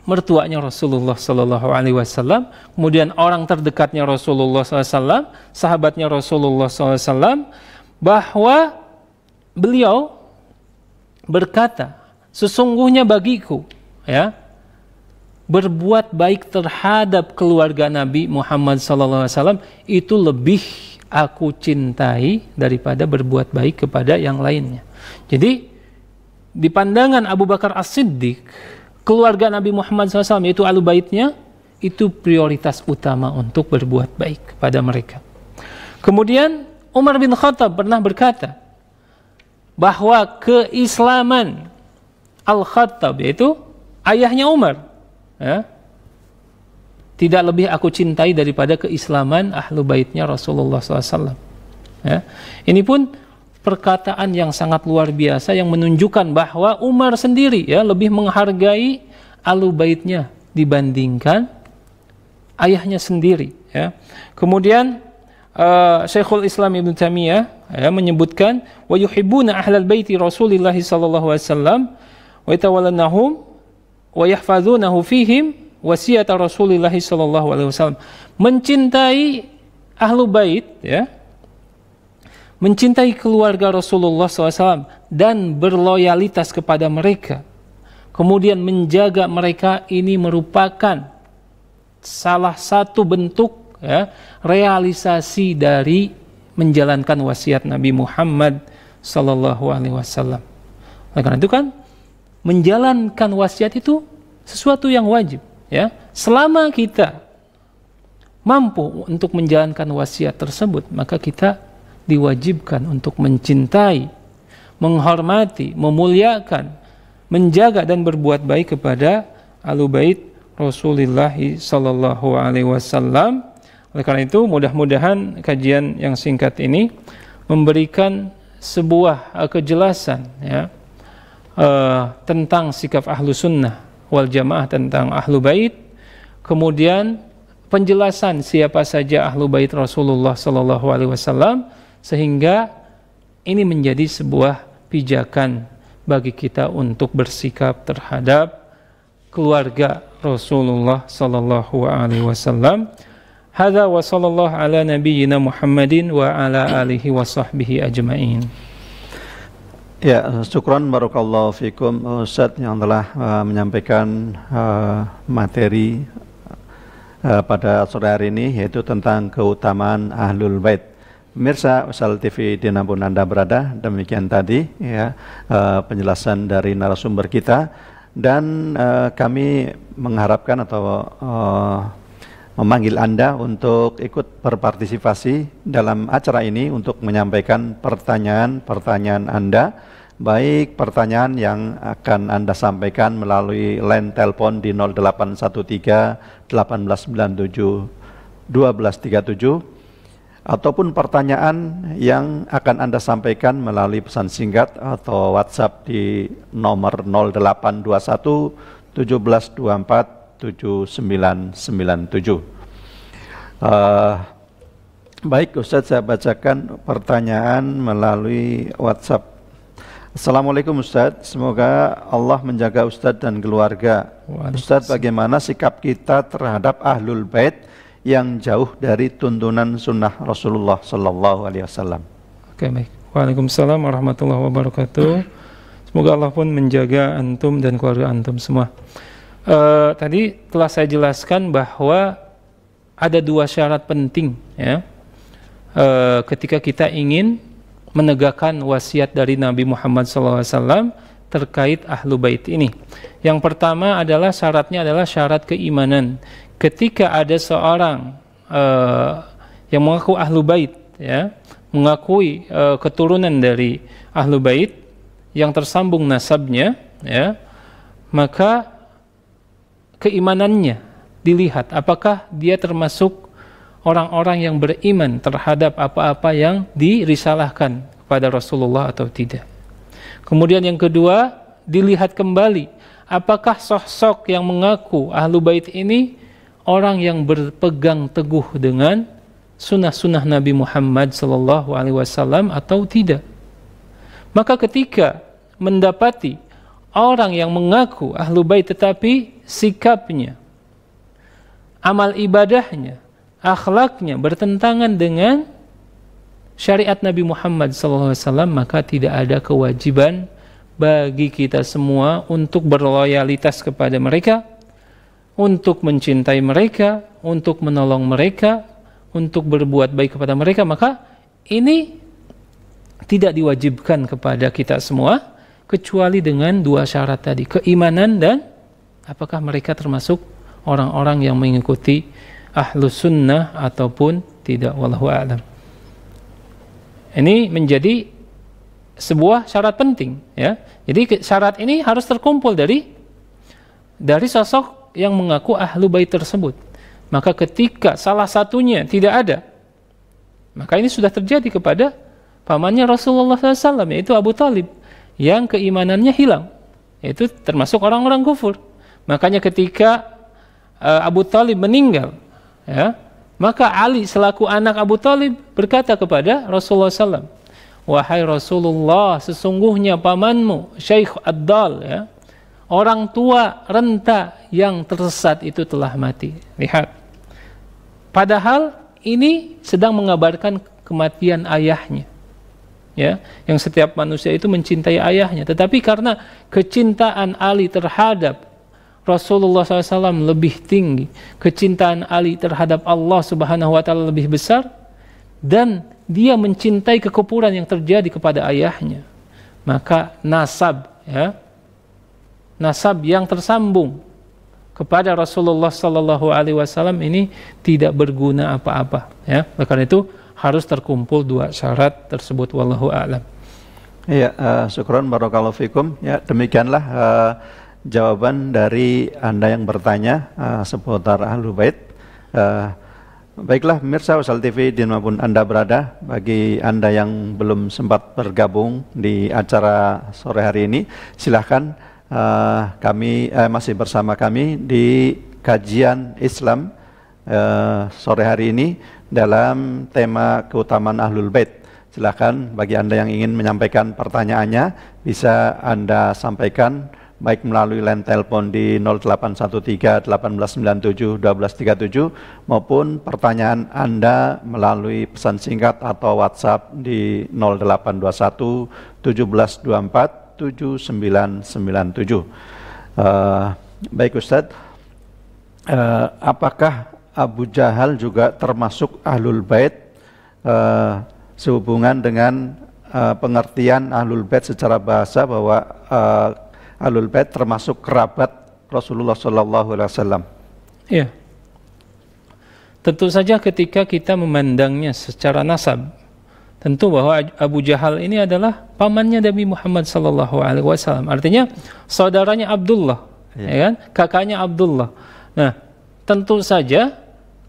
mertuanya Rasulullah Sallallahu Alaihi Wasallam, kemudian orang terdekatnya Rasulullah SAW, sahabatnya Rasulullah SAW, bahwa beliau berkata, sesungguhnya bagiku ya, berbuat baik terhadap keluarga Nabi Muhammad SAW itu lebih aku cintai daripada berbuat baik kepada yang lainnya. Jadi di pandangan Abu Bakar As-Siddiq, keluarga Nabi Muhammad SAW, yaitu ahlu baitnya, itu prioritas utama untuk berbuat baik kepada mereka. Kemudian Umar bin Khattab pernah berkata bahwa keislaman Al-Khattab, yaitu ayahnya Umar ya, tidak lebih aku cintai daripada keislaman ahlu baitnya Rasulullah SAW ya. Ini pun perkataan yang sangat luar biasa yang menunjukkan bahwa Umar sendiri ya lebih menghargai ahlu baitnya dibandingkan ayahnya sendiri ya. Kemudian Syekhul Islam Ibnu Taimiyah ya menyebutkan wa yuhibbuna ahlal baiti Rasulillah sallallahu alaihi wasallam wa yatawallunahum wa yahfazunahu fihim wasiat Rasulillah sallallahu alaihi wasallam. Mencintai ahlu bait ya, mencintai keluarga Rasulullah SAW dan berloyalitas kepada mereka, kemudian menjaga mereka, ini merupakan salah satu bentuk ya, realisasi dari menjalankan wasiat Nabi Muhammad SAW. Oleh karena itu kan menjalankan wasiat itu sesuatu yang wajib ya. Selama kita mampu untuk menjalankan wasiat tersebut, maka kita diwajibkan untuk mencintai, menghormati, memuliakan, menjaga dan berbuat baik kepada ahlu bait Rasulullah sallallahu alaihi wasallam. Oleh karena itu, mudah-mudahan kajian yang singkat ini memberikan sebuah kejelasan ya, tentang sikap ahlu sunnah wal jamaah tentang ahlu bait, kemudian penjelasan siapa saja ahlu bait Rasulullah sallallahu alaihi wasallam, sehingga ini menjadi sebuah pijakan bagi kita untuk bersikap terhadap keluarga Rasulullah sallallahu alaihi wasallam. Hadza wa sallallahu ala nabiyyina Muhammadin wa ala alihi wa sahbihi ajmain. Ya, syukran barakallahu fikum Ustaz yang telah menyampaikan materi pada sore hari ini, yaitu tentang keutamaan ahlul bait. Pemirsa Usal TV dimanapun Anda berada, demikian tadi ya penjelasan dari narasumber kita, dan kami mengharapkan atau memanggil Anda untuk ikut berpartisipasi dalam acara ini untuk menyampaikan pertanyaan-pertanyaan Anda, baik pertanyaan yang akan Anda sampaikan melalui line telepon di 0813 1897 1237, ataupun pertanyaan yang akan Anda sampaikan melalui pesan singkat atau WhatsApp di nomor 0821 1724 7997. Baik Ustadz, saya bacakan pertanyaan melalui WhatsApp. Assalamualaikum Ustadz, semoga Allah menjaga Ustadz dan keluarga. Ustadz, bagaimana sikap kita terhadap ahlul bait yang jauh dari tuntunan sunnah Rasulullah Sallallahu Alaihi Wasallam? Oke, baik. Waalaikumsalam warahmatullahi wabarakatuh. Semoga Allah pun menjaga antum dan keluarga antum semua. Tadi telah saya jelaskan bahwa ada 2 syarat penting ya, ketika kita ingin menegakkan wasiat dari Nabi Muhammad SAW terkait ahlu bait ini. Yang pertama adalah syaratnya adalah syarat keimanan. Ketika ada seorang yang mengaku ahlu bait ya, mengakui keturunan dari ahlu bait yang tersambung nasabnya ya, maka keimanannya dilihat apakah dia termasuk orang-orang yang beriman terhadap apa-apa yang dirisalahkan kepada Rasulullah atau tidak. Kemudian yang kedua, dilihat kembali apakah sosok yang mengaku ahlu bait ini orang yang berpegang teguh dengan sunnah-sunnah Nabi Muhammad SAW atau tidak. Maka ketika mendapati orang yang mengaku ahlu bait tetapi sikapnya, amal ibadahnya, akhlaknya bertentangan dengan syariat Nabi Muhammad SAW, maka tidak ada kewajiban bagi kita semua untuk berloyalitas kepada mereka, untuk mencintai mereka, untuk menolong mereka, untuk berbuat baik kepada mereka. Maka ini tidak diwajibkan kepada kita semua, kecuali dengan 2 syarat tadi, keimanan dan apakah mereka termasuk orang-orang yang mengikuti ahlu sunnah ataupun tidak, wallahu a'lam. Ini menjadi sebuah syarat penting ya. Jadi syarat ini harus terkumpul dari sosok yang mengaku ahlu bait tersebut. Maka ketika salah satunya tidak ada, maka ini sudah terjadi kepada pamannya Rasulullah SAW, yaitu Abu Thalib, yang keimanannya hilang. Itu termasuk orang-orang kufur. Makanya ketika Abu Thalib meninggal ya, maka Ali selaku anak Abu Thalib berkata kepada Rasulullah SAW, wahai Rasulullah, sesungguhnya pamanmu Syekh Ad-Dal ya, orang tua renta yang tersesat itu telah mati. Lihat, padahal ini sedang mengabarkan kematian ayahnya ya, yang setiap manusia itu mencintai ayahnya, tetapi karena kecintaan Ali terhadap Rasulullah SAW lebih tinggi, kecintaan Ali terhadap Allah Subhanahu wa Ta'ala lebih besar, dan dia mencintai kekufuran yang terjadi kepada ayahnya, maka nasab ya, nasab yang tersambung kepada Rasulullah SAW ini tidak berguna apa-apa ya. Karena itu harus terkumpul 2 syarat tersebut, wallahu a'lam. Iya, syukron barakallahu fikum. Ya, demikianlah jawaban dari Anda yang bertanya seputar Ahlul Bait. Baiklah pemirsa Usal TV dimanapun Anda berada, bagi Anda yang belum sempat bergabung di acara sore hari ini, silahkan kami masih bersama kami di kajian Islam sore hari ini dalam tema keutamaan Ahlul Bait. Silahkan bagi Anda yang ingin menyampaikan pertanyaannya, bisa Anda sampaikan baik melalui line telepon di 0813-1897-1237 maupun pertanyaan Anda melalui pesan singkat atau WhatsApp di 0821-1724-7997. Baik Ustadz, apakah Abu Jahal juga termasuk Ahlul Bait sehubungan dengan pengertian Ahlul Bait secara bahasa bahwa Ahlul Bait termasuk kerabat Rasulullah SAW? Iya. Tentu saja ketika kita memandangnya secara nasab, tentu bahwa Abu Jahal ini adalah pamannya Nabi Muhammad SAW. Artinya saudaranya Abdullah, ya kan? Kakaknya Abdullah. Nah, tentu saja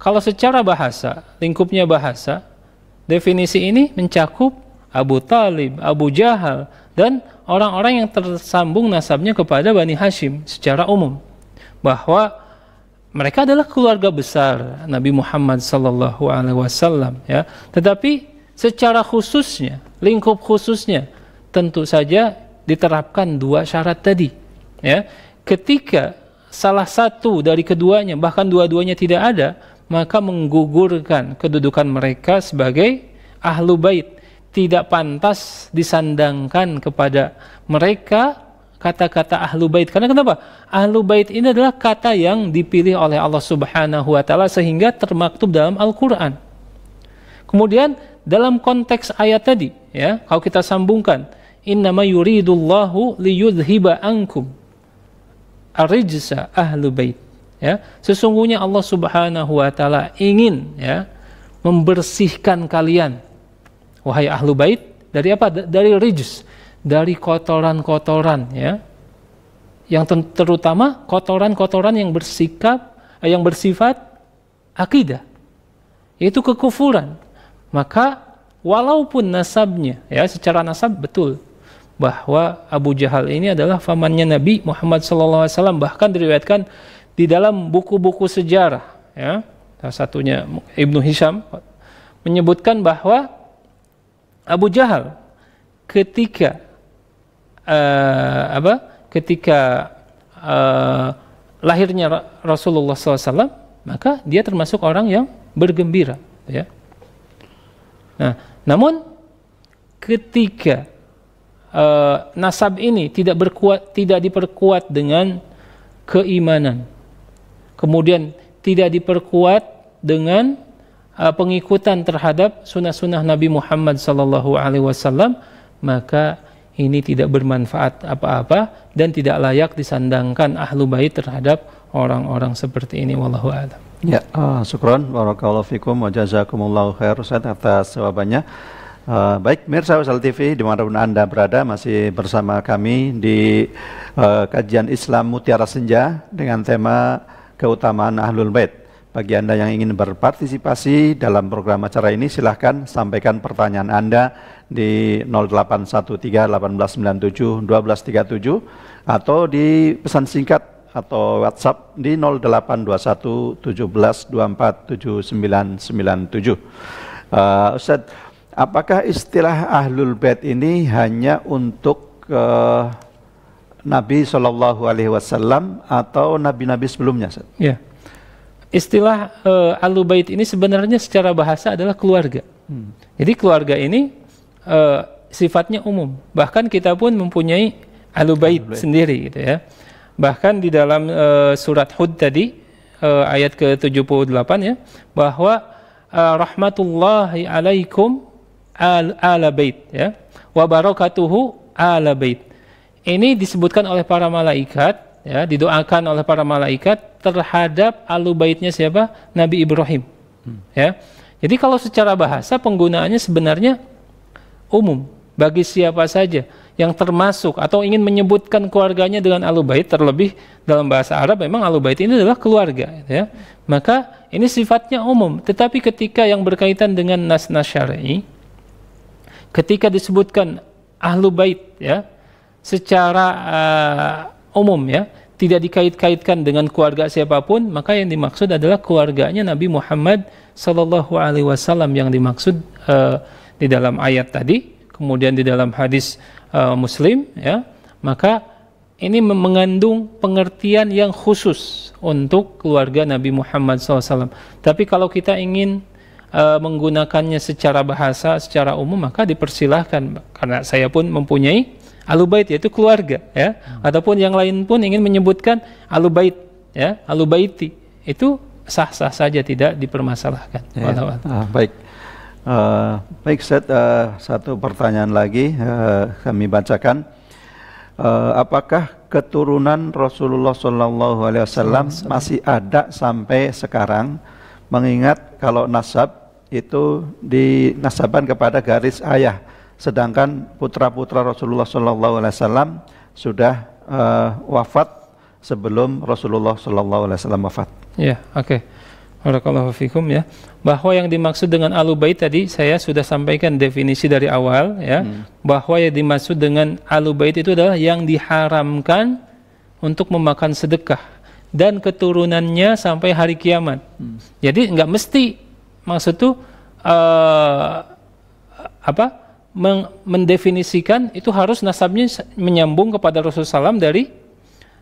kalau secara bahasa, lingkupnya bahasa, definisi ini mencakup Abu Thalib, Abu Jahal, dan orang-orang yang tersambung nasabnya kepada Bani Hashim secara umum, bahwa mereka adalah keluarga besar Nabi Muhammad SAW ya. Tetapi secara khususnya, lingkup khususnya, tentu saja diterapkan 2 syarat tadi ya. Ketika salah satu dari keduanya, bahkan dua-duanya tidak ada, maka menggugurkan kedudukan mereka sebagai Ahlu Bait. Tidak pantas disandangkan kepada mereka kata-kata ahlu bait. Karena kenapa? Ahlu bait ini adalah kata yang dipilih oleh Allah Subhanahu wa taala sehingga termaktub dalam Al-Qur'an. Kemudian dalam konteks ayat tadi, ya, kalau kita sambungkan, innama yuridullahu liyudhiba ankum ar-rijsa ahlu bait. Ya, sesungguhnya Allah Subhanahu wa taala ingin, ya, membersihkan kalian wahai ahlu bait dari apa? Dari rijs, dari kotoran-kotoran, ya, yang terutama kotoran-kotoran yang bersifat akidah, yaitu kekufuran. Maka walaupun nasabnya, ya, secara nasab betul bahwa Abu Jahal ini adalah pamannya Nabi Muhammad SAW, bahkan diriwayatkan di dalam buku-buku sejarah, ya, salah satunya Ibnu Hisham menyebutkan bahwa Abu Jahal ketika lahirnya Rasulullah SAW, maka dia termasuk orang yang bergembira, ya. Nah, namun ketika nasab ini tidak diperkuat dengan keimanan, kemudian tidak diperkuat dengan pengikutan terhadap sunnah-sunnah Nabi Muhammad SAW, maka ini tidak bermanfaat apa-apa dan tidak layak disandangkan ahlu bait terhadap orang-orang seperti ini. Wallahu a'lam. Ya, syukron, barakallahu fikum wa jazakumullahu khair Ustaz atas jawabannya. Baik, mirsa Wasal TV dimanapun Anda berada, masih bersama kami di kajian Islam Mutiara Senja dengan tema keutamaan Ahlul Bait. Bagi Anda yang ingin berpartisipasi dalam program acara ini, silahkan sampaikan pertanyaan Anda di 0813-1897-1237 atau di pesan singkat atau WhatsApp di 0821-1724-7997. Ustaz, apakah istilah Ahlul Bait ini hanya untuk Nabi SAW atau nabi-nabi sebelumnya, Ustaz? Ya. Istilah Ahlul Bait ini sebenarnya secara bahasa adalah keluarga. Jadi keluarga ini sifatnya umum. Bahkan kita pun mempunyai Ahlul Bait sendiri, gitu, ya. Bahkan di dalam surat Hud tadi ayat ke-78, ya, bahwa rahmatullahi alaikum ala bait, ya, wa barakatuhu ala bait. Ini disebutkan oleh para malaikat, ya, didoakan oleh para malaikat terhadap ahlu baitnya siapa? Nabi Ibrahim. Ya. Jadi kalau secara bahasa penggunaannya sebenarnya umum bagi siapa saja yang termasuk atau ingin menyebutkan keluarganya dengan ahlu bait, terlebih dalam bahasa Arab memang ahlu bait ini adalah keluarga, ya. Maka ini sifatnya umum, tetapi ketika yang berkaitan dengan nas-nas syar'i, ketika disebutkan ahlu bait, ya, secara umum, ya, tidak dikait-kaitkan dengan keluarga siapapun, maka yang dimaksud adalah keluarganya Nabi Muhammad SAW yang dimaksud di dalam ayat tadi, kemudian di dalam hadis Muslim, ya. Maka ini mengandung pengertian yang khusus untuk keluarga Nabi Muhammad SAW. Tapi kalau kita ingin menggunakannya secara bahasa, secara umum, maka dipersilahkan, karena saya pun mempunyai Ahlul Bait, yaitu keluarga, ya. Ataupun yang lain pun ingin menyebutkan Ahlul Bait, ya, Ahlul Baiti, itu sah-sah saja, tidak dipermasalahkan. Ya. Baik, baik Ustaz, satu pertanyaan lagi kami bacakan. Apakah keturunan Rasulullah SAW masih ada sampai sekarang? Mengingat kalau nasab itu dinasabkan kepada garis ayah, sedangkan putra-putra Rasulullah SAW sudah wafat sebelum Rasulullah SAW wafat. Ya, oke. Barakallahu fikum, ya. Bahwa yang dimaksud dengan Ahlul Bait tadi saya sudah sampaikan definisi dari awal, ya. Bahwa yang dimaksud dengan Ahlul Bait itu adalah yang diharamkan untuk memakan sedekah dan keturunannya sampai hari kiamat. Jadi nggak mesti maksud itu mendefinisikan itu harus nasabnya menyambung kepada Rasulullah SAW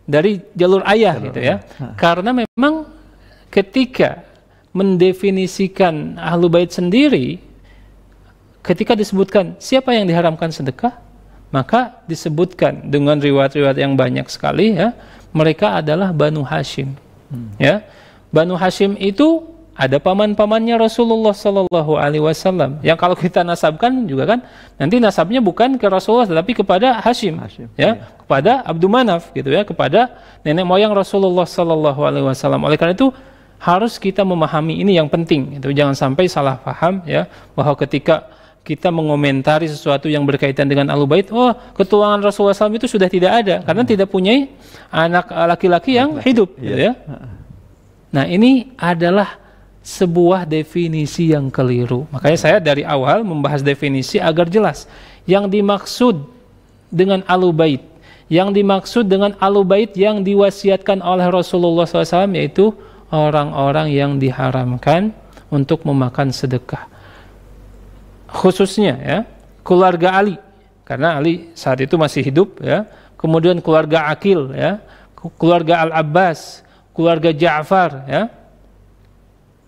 dari jalur ayah, gitu, ya. Karena memang ketika mendefinisikan Ahlul Bait sendiri, ketika disebutkan siapa yang diharamkan sedekah, maka disebutkan dengan riwayat-riwayat yang banyak sekali ya, mereka adalah Banu Hashim. Ya, Banu Hashim itu ada paman-pamannya Rasulullah Sallallahu Alaihi Wasallam. Yang kalau kita nasabkan juga kan, nanti nasabnya bukan ke Rasulullah, tetapi kepada Hashim, ya, kepada Abdul Manaf, gitu ya, kepada nenek moyang Rasulullah Sallallahu Alaihi Wasallam. Oleh karena itu harus kita memahami ini yang penting. Itu jangan sampai salah paham, ya, bahwa ketika kita mengomentari sesuatu yang berkaitan dengan Ahlul Bait, oh keturunan Rasulullah SAW itu sudah tidak ada karena tidak punya anak laki-laki yang hidup, gitu ya. Nah, ini adalah sebuah definisi yang keliru. Makanya saya dari awal membahas definisi agar jelas. Yang dimaksud dengan Ahlul Bait, yang dimaksud dengan Ahlul Bait yang diwasiatkan oleh Rasulullah SAW yaitu orang-orang yang diharamkan untuk memakan sedekah. Khususnya ya keluarga Ali, karena Ali saat itu masih hidup ya. Kemudian keluarga Aqil ya, keluarga Al-Abbas, keluarga Ja'far ya.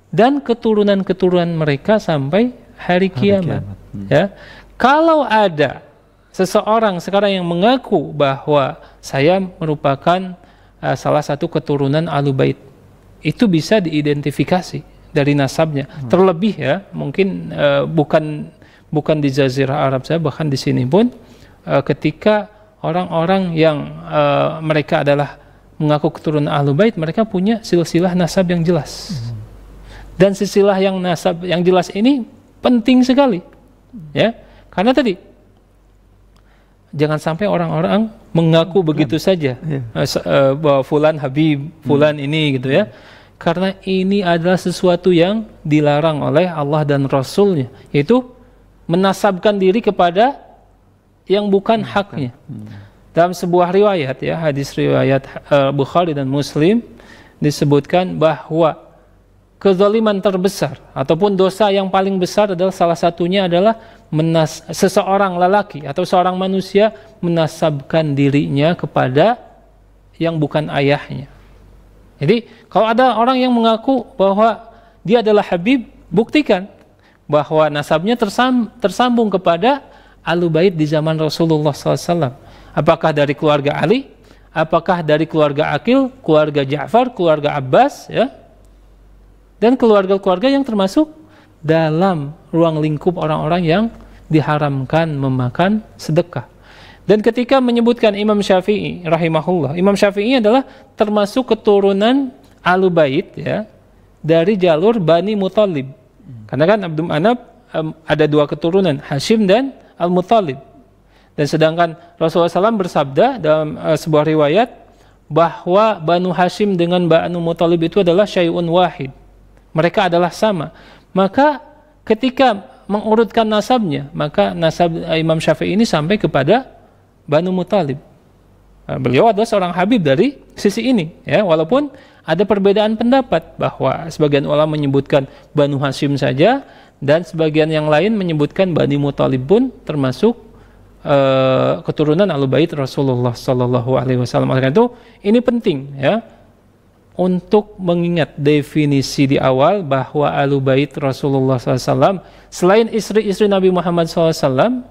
Dan keturunan-keturunan mereka sampai hari kiamat. Ya. Kalau ada seseorang sekarang yang mengaku bahwa saya merupakan salah satu keturunan Ahlul Bait, itu bisa diidentifikasi dari nasabnya. Terlebih ya, mungkin bukan di Jazirah Arab saja, bahkan di sini pun ketika orang-orang yang mereka adalah mengaku keturunan Ahlul Bait, mereka punya silsilah nasab yang jelas. Dan silsilah yang nasab yang jelas ini penting sekali. Ya. Karena tadi jangan sampai orang-orang mengaku begitu saja bahwa fulan Habib, fulan ini gitu ya. Karena ini adalah sesuatu yang dilarang oleh Allah dan Rasulnya, yaitu menasabkan diri kepada yang bukan haknya. Dalam sebuah riwayat ya, hadis riwayat Bukhari dan Muslim disebutkan bahwa kezaliman terbesar ataupun dosa yang paling besar adalah salah satunya adalah seseorang lelaki atau seorang manusia menasabkan dirinya kepada yang bukan ayahnya. Jadi kalau ada orang yang mengaku bahwa dia adalah Habib, buktikan bahwa nasabnya tersambung kepada Ahlul Bait di zaman Rasulullah SAW. Apakah dari keluarga Ali, apakah dari keluarga Aqil, keluarga Ja'far, keluarga Abbas, ya, dan keluarga-keluarga yang termasuk dalam ruang lingkup orang-orang yang diharamkan memakan sedekah. Dan ketika menyebutkan Imam Syafi'i rahimahullah, Imam Syafi'i adalah termasuk keturunan Ahlul Bait ya, dari jalur Bani Muthalib. Karena kan Abdul Manaf ada dua keturunan, Hashim dan Al-Muthalib. Dan sedangkan Rasulullah SAW bersabda dalam sebuah riwayat bahwa Banu Hashim dengan Banu Muthalib itu adalah syai'un wahid. Mereka adalah sama. Maka ketika mengurutkan nasabnya, maka nasab Imam Syafi'i ini sampai kepada Banu Muthalib. Beliau adalah seorang Habib dari sisi ini, ya, walaupun ada perbedaan pendapat bahwa sebagian ulama menyebutkan Banu Hashim saja dan sebagian yang lain menyebutkan Bani Muthalib pun termasuk keturunan Ahlul Bait Rasulullah Sallallahu Alaihi Wasallam. Oleh karena itu ini penting ya untuk mengingat definisi di awal bahwa Ahlul Bait Rasulullah SAW selain istri-istri Nabi Muhammad SAW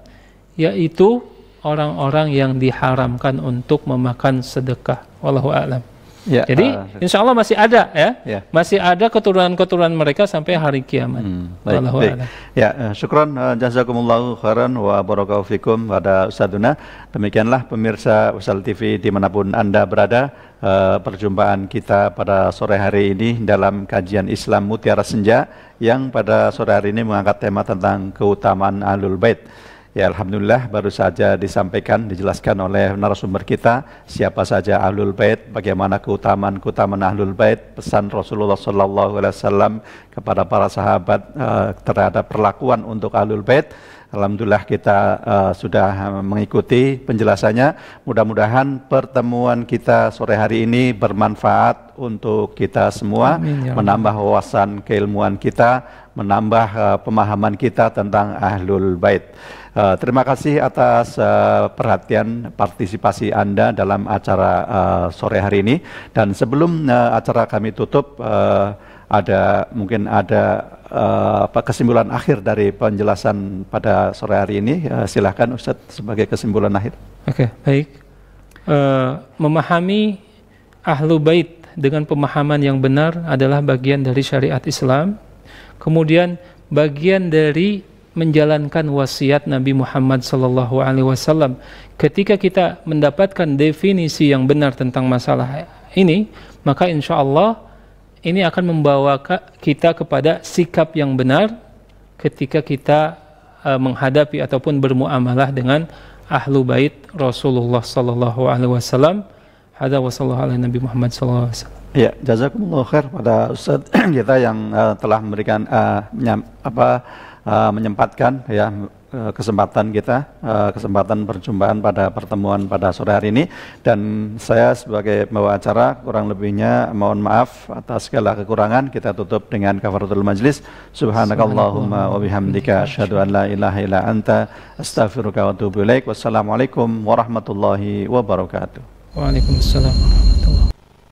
yaitu orang-orang yang diharamkan untuk memakan sedekah. Wallahu a'lam. Ya, jadi insya Allah masih ada ya, masih ada keturunan-keturunan mereka sampai hari kiamat. Wallahu a'lam. Ya, syukron jazakumullahu khairan wa barakallahu fikum pada Ustadzuna. Demikianlah pemirsa Usal TV dimanapun Anda berada, perjumpaan kita pada sore hari ini dalam kajian Islam Mutiara Senja yang pada sore hari ini mengangkat tema tentang keutamaan Ahlul Bait. Ya, alhamdulillah baru saja disampaikan, dijelaskan oleh narasumber kita siapa saja Ahlul Bait, bagaimana keutamaan Ahlul Bait, pesan Rasulullah SAW kepada para sahabat terhadap perlakuan untuk Ahlul Bait. Alhamdulillah kita sudah mengikuti penjelasannya. Mudah-mudahan pertemuan kita sore hari ini bermanfaat untuk kita semua. Amin, ya menambah wawasan keilmuan kita, menambah pemahaman kita tentang Ahlul Bait. Terima kasih atas perhatian partisipasi Anda dalam acara sore hari ini. Dan sebelum acara kami tutup, mungkin ada kesimpulan akhir dari penjelasan pada sore hari ini. Silahkan Ustadz sebagai kesimpulan akhir. Oke, baik. Memahami Ahlu Bait dengan pemahaman yang benar adalah bagian dari syariat Islam. Kemudian bagian dari menjalankan wasiat Nabi Muhammad SAW. Ketika kita mendapatkan definisi yang benar tentang masalah ini, maka insya Allah ini akan membawa kita kepada sikap yang benar ketika kita menghadapi ataupun bermuamalah dengan Ahlu Bait Rasulullah SAW. Hadza wa sallallahu ala Nabi Muhammad SAW. Ya, jazakumullah khair pada Ustaz kita yang telah memberikan menyempatkan ya kesempatan kita, kesempatan perjumpaan pada pertemuan pada sore hari ini. Dan saya sebagai pembawa acara kurang lebihnya mohon maaf atas segala kekurangan. Kita tutup dengan kafaratul majlis. Subhanakallahumma wa bihamdika asyhadu an la ilaha illa anta astaghfiruka wa atubu ilaik. Wassalamualaikum warahmatullahi wabarakatuh. Waalaikumsalam warahmatullahi wabarakatuh.